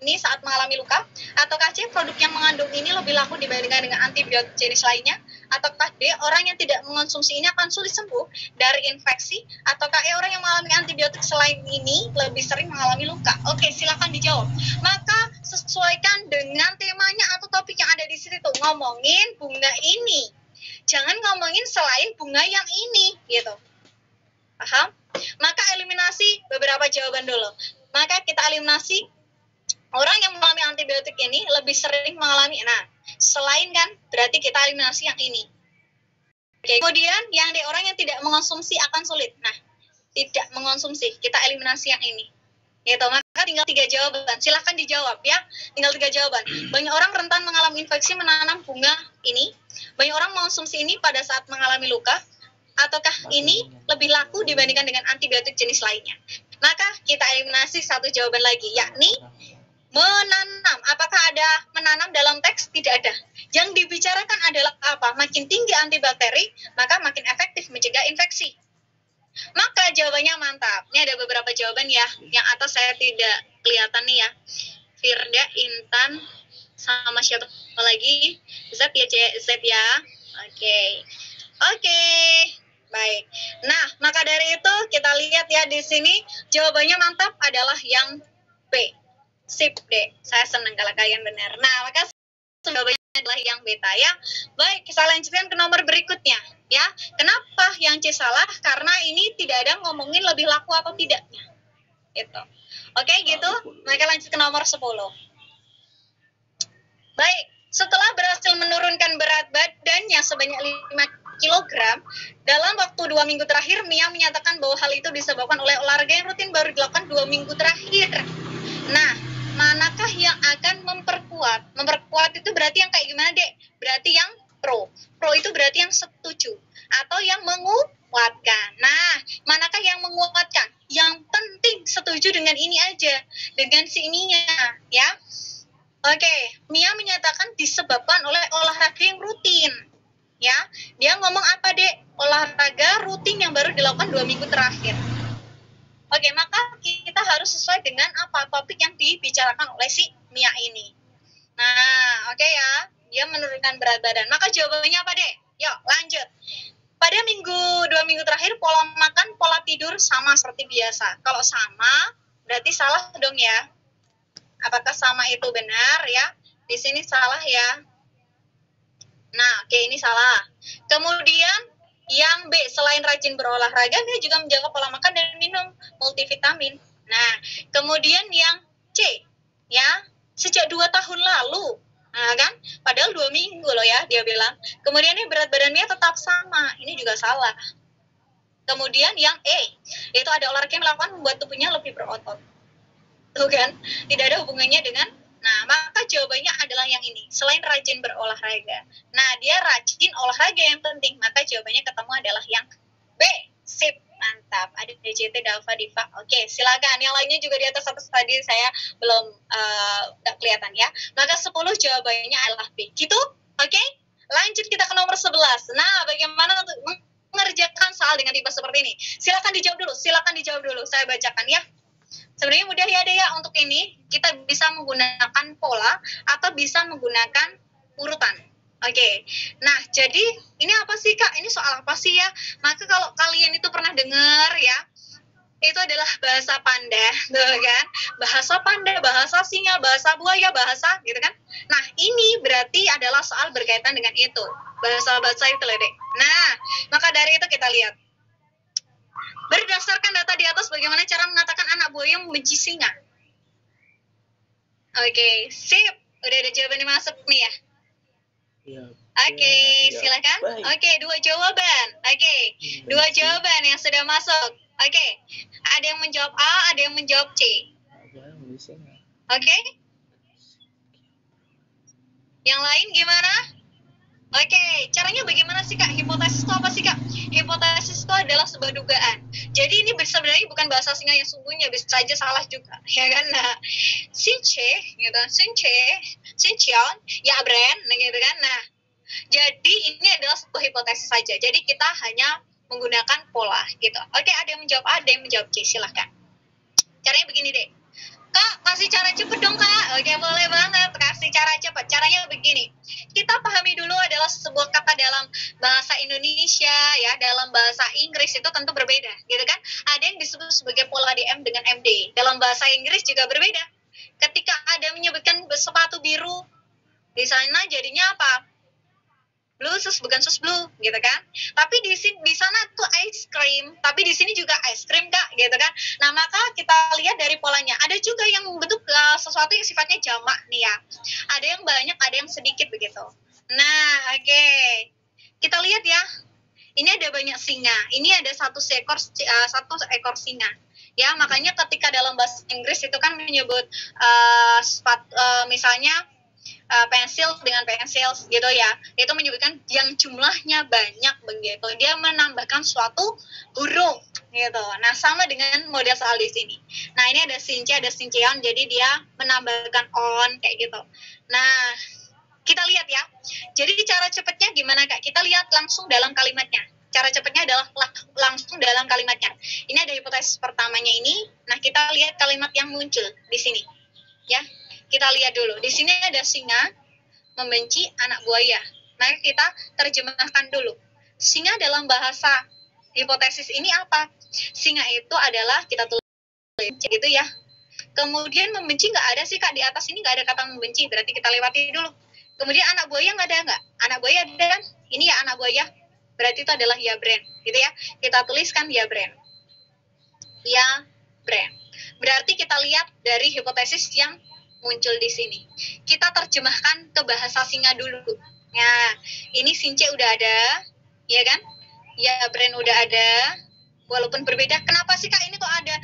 Speaker 2: ini saat mengalami luka. Ataukah C? Produk yang mengandung ini lebih laku dibandingkan dengan antibiotik jenis lainnya. Ataukah D? Orang yang tidak mengonsumsi ini akan sulit sembuh dari infeksi. Ataukah E? Orang yang mengalami antibiotik selain ini lebih sering mengalami luka. Oke, silakan dijawab. Maka sesuaikan dengan temanya atau topik yang ada di situ. Ngomongin bunga ini. Jangan ngomongin selain bunga yang ini, gitu. Paham? Maka eliminasi beberapa jawaban dulu. Maka kita eliminasi orang yang mengalami antibiotik ini lebih sering mengalami. Nah, selain kan, berarti kita eliminasi yang ini. Oke, kemudian yang di orang yang tidak mengonsumsi akan sulit. Nah, tidak mengonsumsi, kita eliminasi yang ini. Gitu, maka tinggal 3 jawaban. Silahkan dijawab ya. Tinggal 3 jawaban. Banyak orang rentan mengalami infeksi menanam bunga ini. Banyak orang mengonsumsi ini pada saat mengalami luka. Ataukah ini lebih laku dibandingkan dengan antibiotik jenis lainnya? Maka kita eliminasi satu jawaban lagi, yakni menanam. Apakah ada menanam dalam teks? Tidak ada. Yang dibicarakan adalah apa? Makin tinggi antibakteri, maka makin efektif mencegah infeksi. Maka jawabannya mantap. Ini ada beberapa jawaban ya. Yang atas saya tidak kelihatan nih ya. Firda, Intan, sama siapa lagi? Z ya, Z ya. Oke. Baik. Nah, maka dari itu kita lihat ya di sini jawabannya mantap adalah yang B. Sip deh. Saya senang kalau kalian benar. Nah, maka jawabannya adalah yang beta ya. Baik, kita lanjutkan ke nomor berikutnya. Ya, kenapa yang C salah? Karena ini tidak ada ngomongin lebih laku atau tidaknya. Gitu. Oke, gitu. Maka lanjut ke nomor 10. Baik, setelah berhasil menurunkan berat badannya sebanyak 5 kg, dalam waktu 2 minggu terakhir, Mia menyatakan bahwa hal itu disebabkan oleh olahraga yang rutin baru dilakukan 2 minggu terakhir. Nah, manakah yang akan memperkuat? Memperkuat itu berarti yang kayak gimana, Dek? Berarti yang pro. Pro itu berarti yang setuju. Atau yang menguatkan. Nah, manakah yang menguatkan? Yang penting setuju dengan ini aja. Dengan si ininya, ya. Oke, Mia menyatakan disebabkan oleh olahraga yang rutin. Ya, dia ngomong apa, Dek? Olahraga rutin yang baru dilakukan 2 minggu terakhir. Oke, maka kita harus sesuai dengan apa topik yang dibicarakan oleh si Mia ini. Nah, oke ya, dia menurunkan berat badan. Maka jawabannya apa, Dek? Yuk, lanjut. Pada 2 minggu terakhir, pola makan, pola tidur sama seperti biasa. Kalau sama, berarti salah dong ya. Apakah sama itu benar ya? Di sini salah ya. Nah, oke, ini salah. Kemudian yang B, selain rajin berolahraga, dia juga menjaga pola makan dan minum multivitamin. Nah, kemudian yang C, ya, sejak 2 tahun lalu. Nah, kan? Padahal 2 minggu loh ya, dia bilang. Kemudian ini berat badannya tetap sama. Ini juga salah. Kemudian yang E, yaitu ada olahraga yang melakukan membuat tubuhnya lebih berotot. Tuh kan? Tidak ada hubungannya dengan. Nah, maka jawabannya adalah yang ini. Selain rajin berolahraga. Nah, dia rajin olahraga yang penting. Maka jawabannya ketemu adalah yang B. Sip. Mantap. Ada DJT, Dava, Diva. Oke, silakan. Yang lainnya juga di atas atas tadi saya belum nggak kelihatan ya. Maka 10 jawabannya adalah B. Gitu? Oke? Lanjut kita ke nomor 11. Nah, bagaimana untuk mengerjakan soal dengan tipe seperti ini? Silakan dijawab dulu. Saya bacakan ya. Sebenarnya mudah ya, Dea, untuk ini kita bisa menggunakan pola atau bisa menggunakan urutan. Oke. Nah, jadi ini apa sih, Kak? Ini soal apa sih ya? Maka kalau kalian itu pernah dengar ya, itu adalah bahasa panda, gitu kan? Bahasa panda, bahasa singa, bahasa buaya, bahasa gitu kan? Nah, ini berarti adalah soal berkaitan dengan itu. Bahasa-bahasa itu, Dek. Nah, maka dari itu kita lihat. Berdasarkan data di atas, bagaimana cara mengatakan anak buaya membenci singa? Oke, sip. Udah ada jawaban yang masuk nih ya?
Speaker 3: Ya.
Speaker 2: Oke, silakan. Oke, 2 jawaban. Oke, 2 jawaban yang sudah masuk. Oke, ada yang menjawab A, ada yang menjawab C. Oke? Yang lain gimana? Oke, caranya bagaimana sih, Kak? Hipotesis itu apa sih, Kak? Hipotesis itu adalah sebuah dugaan. Jadi ini sebenarnya bukan bahasa singa yang sungguhnya, bisa saja salah juga, ya kan? Nah, Sinche, gitu, Sincheon, ya Bren, gitu kan? Nah, jadi ini adalah sebuah hipotesis saja. Jadi kita hanya menggunakan pola, gitu. Oke, ada yang menjawab A, ada yang menjawab C, silahkan. Caranya begini deh. Kak, kasih cara cepet dong, Kak. Oke, boleh banget. Kasih cara cepet. Caranya begini. Kita pahami dulu adalah sebuah kata dalam bahasa Indonesia, ya, dalam bahasa Inggris itu tentu berbeda, gitu kan? Ada yang disebut sebagai pola DM dengan MD. Dalam bahasa Inggris juga berbeda. Ketika ada menyebutkan sepatu biru, di sana jadinya apa? Blue sus bukan sus blue, gitu kan? Tapi di sana tuh ice cream, tapi di sini juga ice cream, Kak, gitu kan? Nah, maka kita lihat dari polanya. Ada juga yang bentuk sesuatu yang sifatnya jamak nih ya. Ada yang banyak, ada yang sedikit begitu. Nah, oke. Kita lihat ya. Ini ada banyak singa. Ini ada satu ekor singa. Ya, makanya ketika dalam bahasa Inggris itu kan menyebut misalnya pensil dengan pensil gitu ya, itu menyebutkan yang jumlahnya banyak begitu, dia menambahkan suatu huruf gitu. Nah, sama dengan model soal di sini. Nah, ini ada since, ada sinceon, jadi dia menambahkan on kayak gitu. Nah, kita lihat ya. Jadi cara cepatnya gimana, Kak? Kita lihat langsung dalam kalimatnya. Cara cepatnya adalah langsung dalam kalimatnya. Ini ada hipotesis pertamanya ini. Nah, kita lihat kalimat yang muncul di sini. Ya. Kita lihat dulu. Di sini ada singa membenci anak buaya. Mari kita terjemahkan dulu. Singa dalam bahasa hipotesis ini apa? Singa itu adalah, kita tulis gitu ya. Kemudian membenci nggak ada sih, Kak, di atas ini nggak ada kata membenci. Berarti kita lewati dulu. Kemudian anak buaya nggak ada nggak? Anak buaya ada kan? Ini ya anak buaya. berarti itu adalah ya brand, gitu ya. Kita tuliskan ya brand. Ya brand. Berarti kita lihat dari hipotesis yang muncul di sini. Kita terjemahkan ke bahasa Singa dulu. Nah, ini Since udah ada, ya kan? Ya brand udah ada. Walaupun berbeda, kenapa sih Kak ini kok ada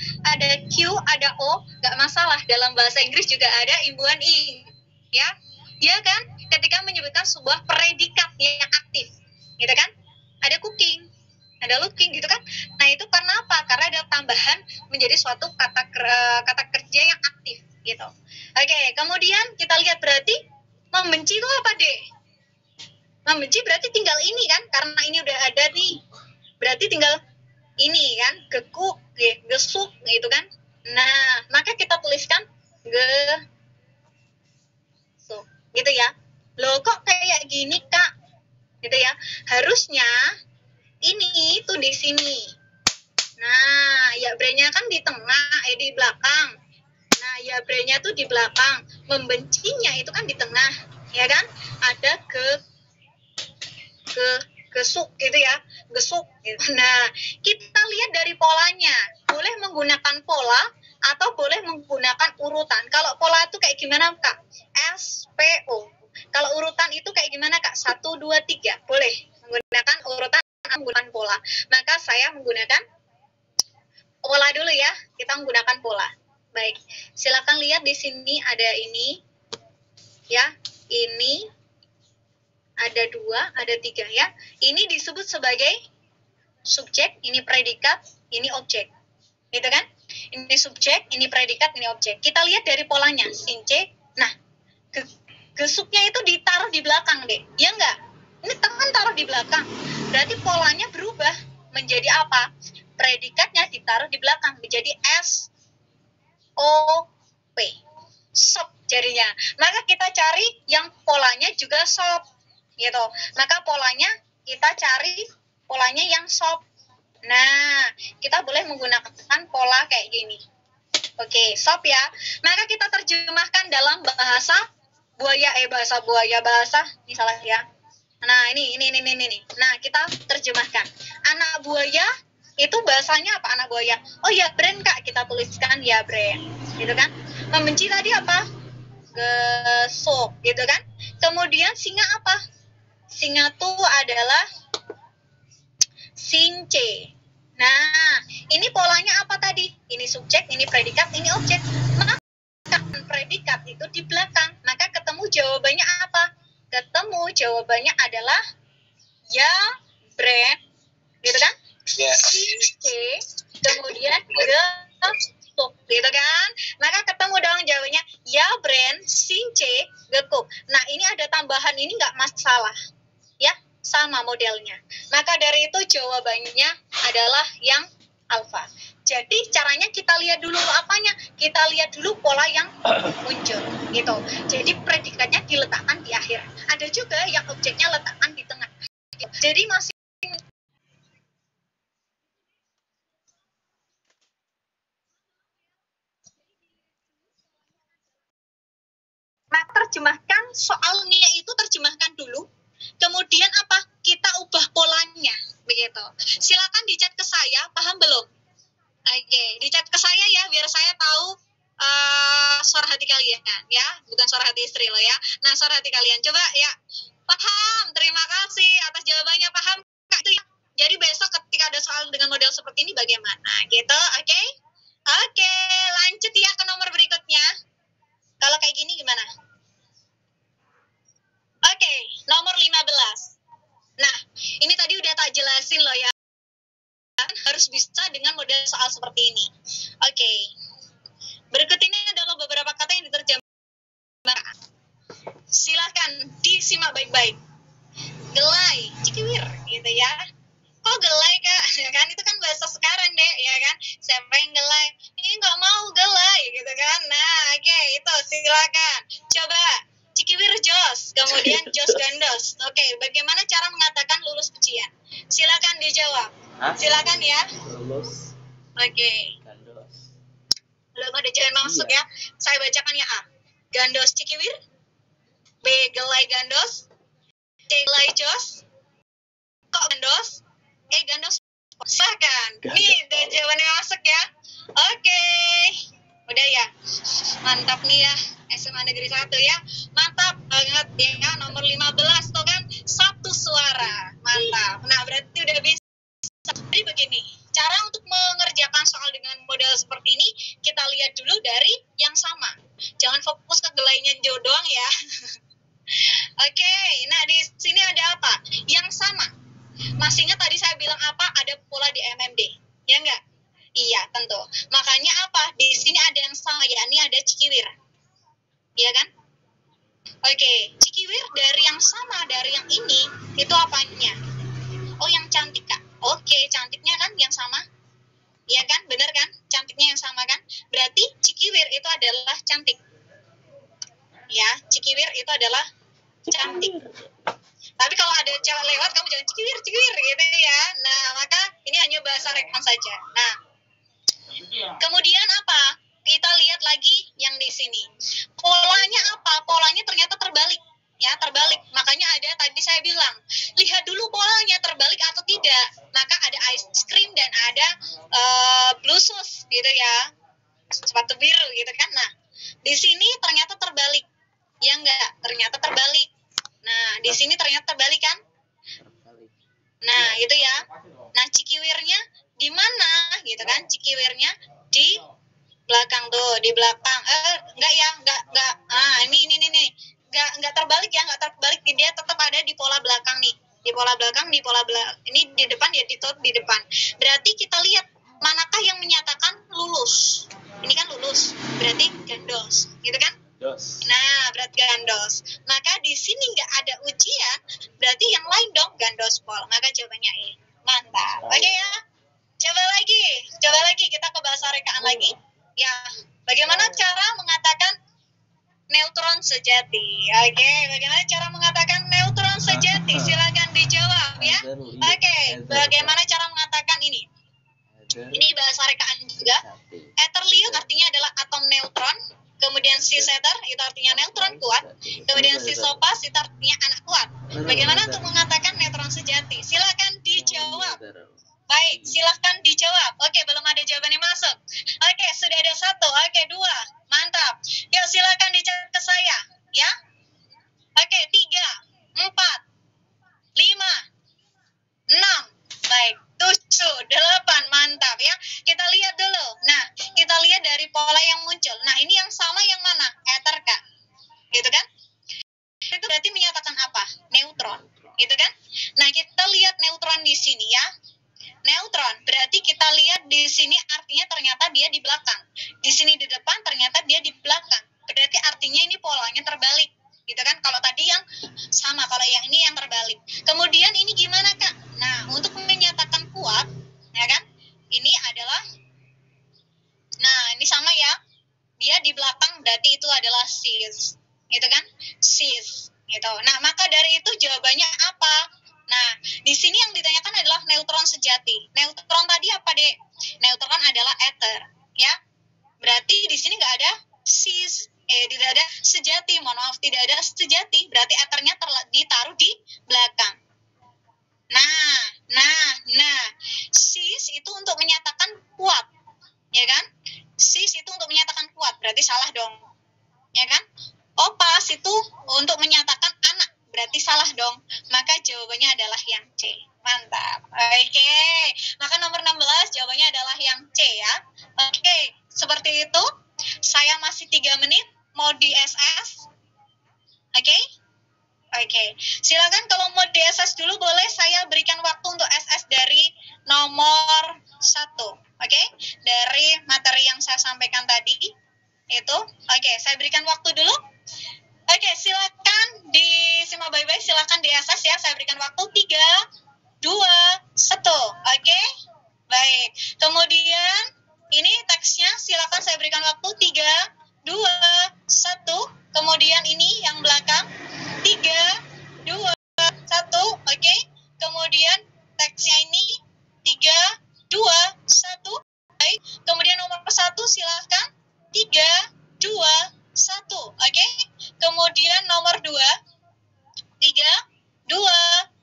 Speaker 2: Q, ada O? Nggak masalah, dalam bahasa Inggris juga ada imbuhan I, ya? Ya kan? Ketika menyebutkan sebuah predikat yang aktif, gitu kan? Ada cooking, ada looking, gitu kan? Nah itu karena apa? Karena ada tambahan menjadi suatu kata kerja yang aktif, gitu. Oke, kemudian kita lihat berarti membenci itu apa deh? Membenci berarti tinggal ini kan? Karena ini udah ada nih, berarti tinggal ini kan, gekuk, gesuk, gitu kan. Nah, maka kita tuliskan gesuk, gitu ya. Loh kok kayak gini Kak? Gitu ya. Harusnya ini itu di sini. Nah, ya brandnya kan di tengah, di belakang. Nah, ya brandnya tuh di belakang. Membencinya itu kan di tengah, ya kan? Ada gesuk gitu ya, gesuk gitu. Nah, kita lihat dari polanya, boleh menggunakan pola atau boleh menggunakan urutan. Kalau pola itu kayak gimana Kak? SPO. Kalau urutan itu kayak gimana Kak? 1, 2, 3. Boleh menggunakan urutan atau menggunakan pola. Maka saya menggunakan pola dulu ya. Kita menggunakan pola. Baik, silakan lihat di sini ada ini, ya, ini. Ada 2, ada 3 ya. Ini disebut sebagai subjek, ini predikat, ini objek. Gitu kan? Ini subjek, ini predikat, ini objek. Kita lihat dari polanya, Since. Nah, gesuknya itu ditaruh di belakang deh. Ya enggak? Ini tangan taruh di belakang. Berarti polanya berubah menjadi apa? Predikatnya ditaruh di belakang menjadi SOP. Sop jadinya. Maka kita cari yang polanya juga sop. Gitu. Maka polanya kita cari polanya yang sop. Nah, kita boleh menggunakan pola kayak gini. Oke, sop ya. Maka kita terjemahkan dalam bahasa buaya, bahasa misalnya ya. Nah, ini. Nah, kita terjemahkan. Anak buaya itu bahasanya apa anak buaya? Oh ya, brand Kak, kita tuliskan ya brand. Gitu kan? Membenci tadi apa? Gesuk, gitu kan? Kemudian singa apa? Singa itu adalah Since. Nah, ini polanya apa tadi? Ini subjek, ini predikat, ini objek. Maka predikat itu di belakang. Maka ketemu jawabannya apa? Ketemu jawabannya adalah ya brand, gitu kan?
Speaker 3: Ya.
Speaker 2: Since, kemudian gesuk, gitu kan? Maka ketemu dong jawabannya ya brand, Since, gekuk. Nah, ini ada tambahan, ini nggak masalah. Ya, sama modelnya. Maka dari itu jawabannya adalah yang alfa. Jadi caranya kita lihat dulu apanya? Kita lihat dulu pola yang muncul, gitu. Jadi predikatnya diletakkan di akhir. Ada juga yang objeknya letakkan di tengah. Jadi masih terjemahkan soalnya itu terjemahkan dulu. Kemudian apa? Kita ubah polanya, begitu. Silakan dicat ke saya, paham belum? Oke, dicat ke saya ya, biar saya tahu suara hati kalian ya, bukan suara hati istri loh ya. Nah, suara hati kalian, coba ya. Paham, terima kasih atas jawabannya, paham Kak itu ya. Jadi besok ketika ada soal dengan model seperti ini bagaimana, gitu, oke? Oke, lanjut ya ke nomor berikutnya. Kalau kayak gini gimana? Oke, nomor 15. Nah, ini tadi udah tak jelasin loh ya. Harus bisa dengan model soal seperti ini. Oke. Berikut ini adalah beberapa kata yang diterjemahkan. Silakan disimak baik-baik. Gelai, cikiwir, gitu ya. Kok gelai Kak? Ya kan itu kan bahasa sekarang deh, ya kan? Siapa yang gelai? Ini nggak mau gelai, gitu kan? Nah, oke, itu silakan. Coba cikiwir jos, kemudian jos gandos. Oke, bagaimana cara mengatakan lulus ujian? Silakan dijawab.
Speaker 3: Hah?
Speaker 2: Silakan ya.
Speaker 3: Lulus.
Speaker 2: Oke.
Speaker 3: Gandos.
Speaker 2: Belum ada jalan masuk ya. Saya bacakan ya A. Gandos cikiwir. B. Gelai gandos. C. Gelai jos. Kok gandos? Oke. Udah ya. Mantap nih ya. SMA Negeri 1 ya. Mantap banget ya. Nomor 15 tuh kan satu suara. Mantap. Nah, berarti udah bisa. Jadi begini, cara untuk mengerjakan soal dengan model seperti ini, kita lihat dulu dari yang sama. Jangan fokus ke gelainya jauh doang ya. Oke, nah di sini ada apa? Yang sama. Masih ingat tadi saya bilang apa? Ada pola di MMD, ya enggak? Iya, tentu. Makanya apa? Di sini ada yang sama, yakni ada cikiwir. Iya kan? Oke, cikiwir dari yang sama, dari yang ini, itu apanya? Oh, yang cantik, Kak. Oke, cantiknya kan yang sama? Iya kan? Bener kan? Cantiknya yang sama kan? Berarti cikiwir itu adalah cantik. Ya, cikiwir itu adalah cantik. Tapi kalau ada cewek lewat, kamu jangan cikiwir, cikiwir gitu ya. Nah, maka ini hanya bahasa rekan saja. Nah, kemudian apa? Kita lihat lagi yang di sini. Polanya apa? Polanya ternyata terbalik. Ya, terbalik. Makanya ada tadi saya bilang, lihat dulu polanya terbalik atau tidak. Maka ada ice cream dan ada blue shoes gitu ya. Sepatu biru gitu kan. Nah, di sini ternyata terbalik. Ya enggak? Ternyata terbalik. Nah, di sini ternyata terbalik kan? Nah, itu ya. Nah, cikiwirnya di mana gitu kan? Cikiwirnya di belakang tuh, di belakang. Enggak ya, enggak. Ini nih. Enggak terbalik ya, enggak terbalik. Dia tetap ada di pola belakang nih. Di pola belakang. Ini di depan ya, di depan. Berarti kita lihat manakah yang menyatakan lulus. Ini kan lulus, berarti gandos, gitu kan? Nah, berarti gandos. Maka di sini nggak ada ujian, berarti yang lain dong gandospol. Maka jawabannya E. Mantap. Oke ya. Coba lagi kita ke bahasa rekaan lagi. Ya, bagaimana cara mengatakan neutron sejati? Oke, bagaimana cara mengatakan neutron sejati? Silakan dijawab ya. Oke, bagaimana cara mengatakan ini? Ini bahasa rekaan juga. Etherlium artinya adalah atom neutron. Kemudian cis ether itu artinya neutron kuat. Kemudian cis sopas itu artinya anak kuat. Bagaimana untuk mengatakan neutron sejati? Silakan dijawab. Baik, silakan dijawab. Oke, belum ada jawaban yang masuk. Oke, sudah ada 1. Oke, 2. Mantap. Yuk, silakan dicatat ke saya. Ya. Oke, 3, 4, 5, 6. Baik, 7, 8. Mantap ya. Kita lihat dulu. Nah, kita lihat dari pola yang muncul. Nah, ini yang sama yang mana? Ether, Kak. Gitu kan? Itu berarti menyatakan apa? Neutron. Gitu kan? Nah, kita lihat neutron di sini ya. Neutron, berarti kita lihat di sini artinya ternyata dia di belakang. Di sini di depan, ternyata dia di belakang. Berarti artinya ini polanya terbalik. Gitu kan? Kalau tadi yang sama, kalau yang ini yang terbalik. Kemudian ini gimana, Kak? Nah, untuk menyatakan kuat, ya kan? Ini adalah, nah ini sama ya. Dia di belakang, berarti itu adalah cis. Gitu kan? Cis. Gitu. Nah, maka dari itu jawabannya apa? Nah, di sini yang ditanyakan adalah neutron sejati. Neutron tadi apa, Dek? Neutron adalah ether, ya. Berarti di sini nggak ada cis, tidak ada sejati. Mohon maaf, tidak ada sejati. Berarti ethernya ditaruh di belakang. Nah. Cis itu untuk menyatakan kuat, ya kan? Cis itu untuk menyatakan kuat, berarti salah dong, ya kan? Opas itu untuk menyatakan anak, berarti salah dong. Maka jawabannya adalah yang C. Mantap. Oke. Maka nomor 16 jawabannya adalah yang C ya. Oke. Seperti itu. Saya masih 3 menit. Mau di SS. Oke. Silakan kalau mau di SS dulu boleh saya berikan waktu untuk SS dari nomor 1. Oke. Dari materi yang saya sampaikan tadi. Itu. Oke. Saya berikan waktu dulu. Oke, silakan disimak baik-baik, silakan di SS ya. Saya berikan waktu 3, 2, 1. Oke? Baik. Kemudian ini teksnya silakan saya berikan waktu 3, 2, 1. Kemudian ini yang belakang 3, 2, 1. Oke? Kemudian teksnya ini 3, 2, 1. Baik. Kemudian nomor 1 silakan 3, 2, 1. Oke? Kemudian nomor 2 3, 2,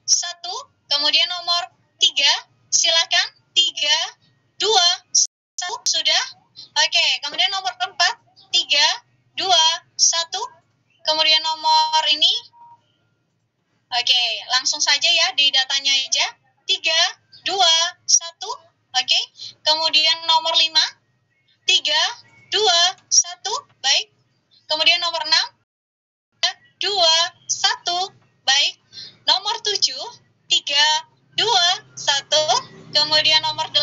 Speaker 2: 1. Kemudian nomor 3 silakan 3, 2, 1. Sudah? Oke, kemudian nomor 4, 3, 2, 1. Kemudian nomor ini. Oke, langsung saja ya di datanya aja. 3, 2, 1. Oke, kemudian nomor 5, 3, 2, 1. Baik. Kemudian nomor 6, 2, 1. Baik. Nomor 7, 3, 2, 1. Kemudian nomor 8,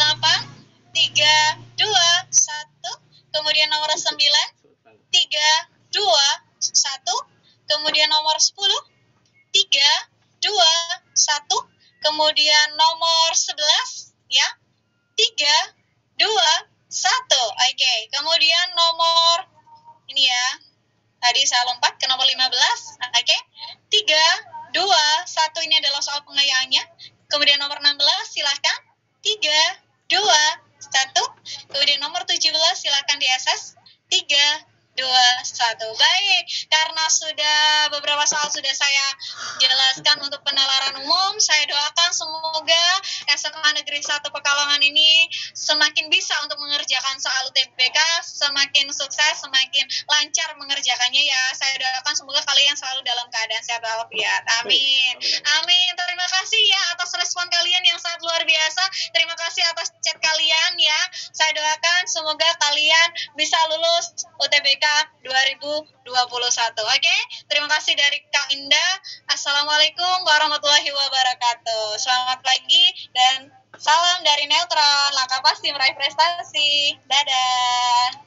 Speaker 2: 3, 2, 1. Kemudian nomor 9, 3, 2, 1. Kemudian nomor 10, 3, 2, 1. Kemudian nomor 11, ya. 3, 2, 1. Oke, kemudian nomor ini ya. Tadi saya lompat ke nomor 15. Oke. 3, 2, 1. Ini adalah soal pengayaannya. Kemudian nomor 16, silahkan. 3, 2, 1. Kemudian nomor 17, silahkan di-SS. 3, 2, 1. Baik, karena sudah beberapa soal sudah saya jelaskan untuk penalaran umum, saya doakan semoga SMA Negeri 1 Pekalongan ini semakin bisa untuk mengerjakan soal UTBK, semakin sukses, semakin lancar mengerjakannya ya. Saya doakan semoga kalian selalu dalam keadaan sehat walafiat. Amin. Amin. Terima kasih ya atas respon kalian yang sangat luar biasa. Terima kasih atas chat kalian ya. Saya doakan semoga kalian bisa lulus UTBK 2021. Oke? Terima kasih dari Kak Indah. Assalamualaikum warahmatullahi wabarakatuh. Selamat pagi dan salam dari Neutron. Langkah pasti meraih prestasi. Dadah.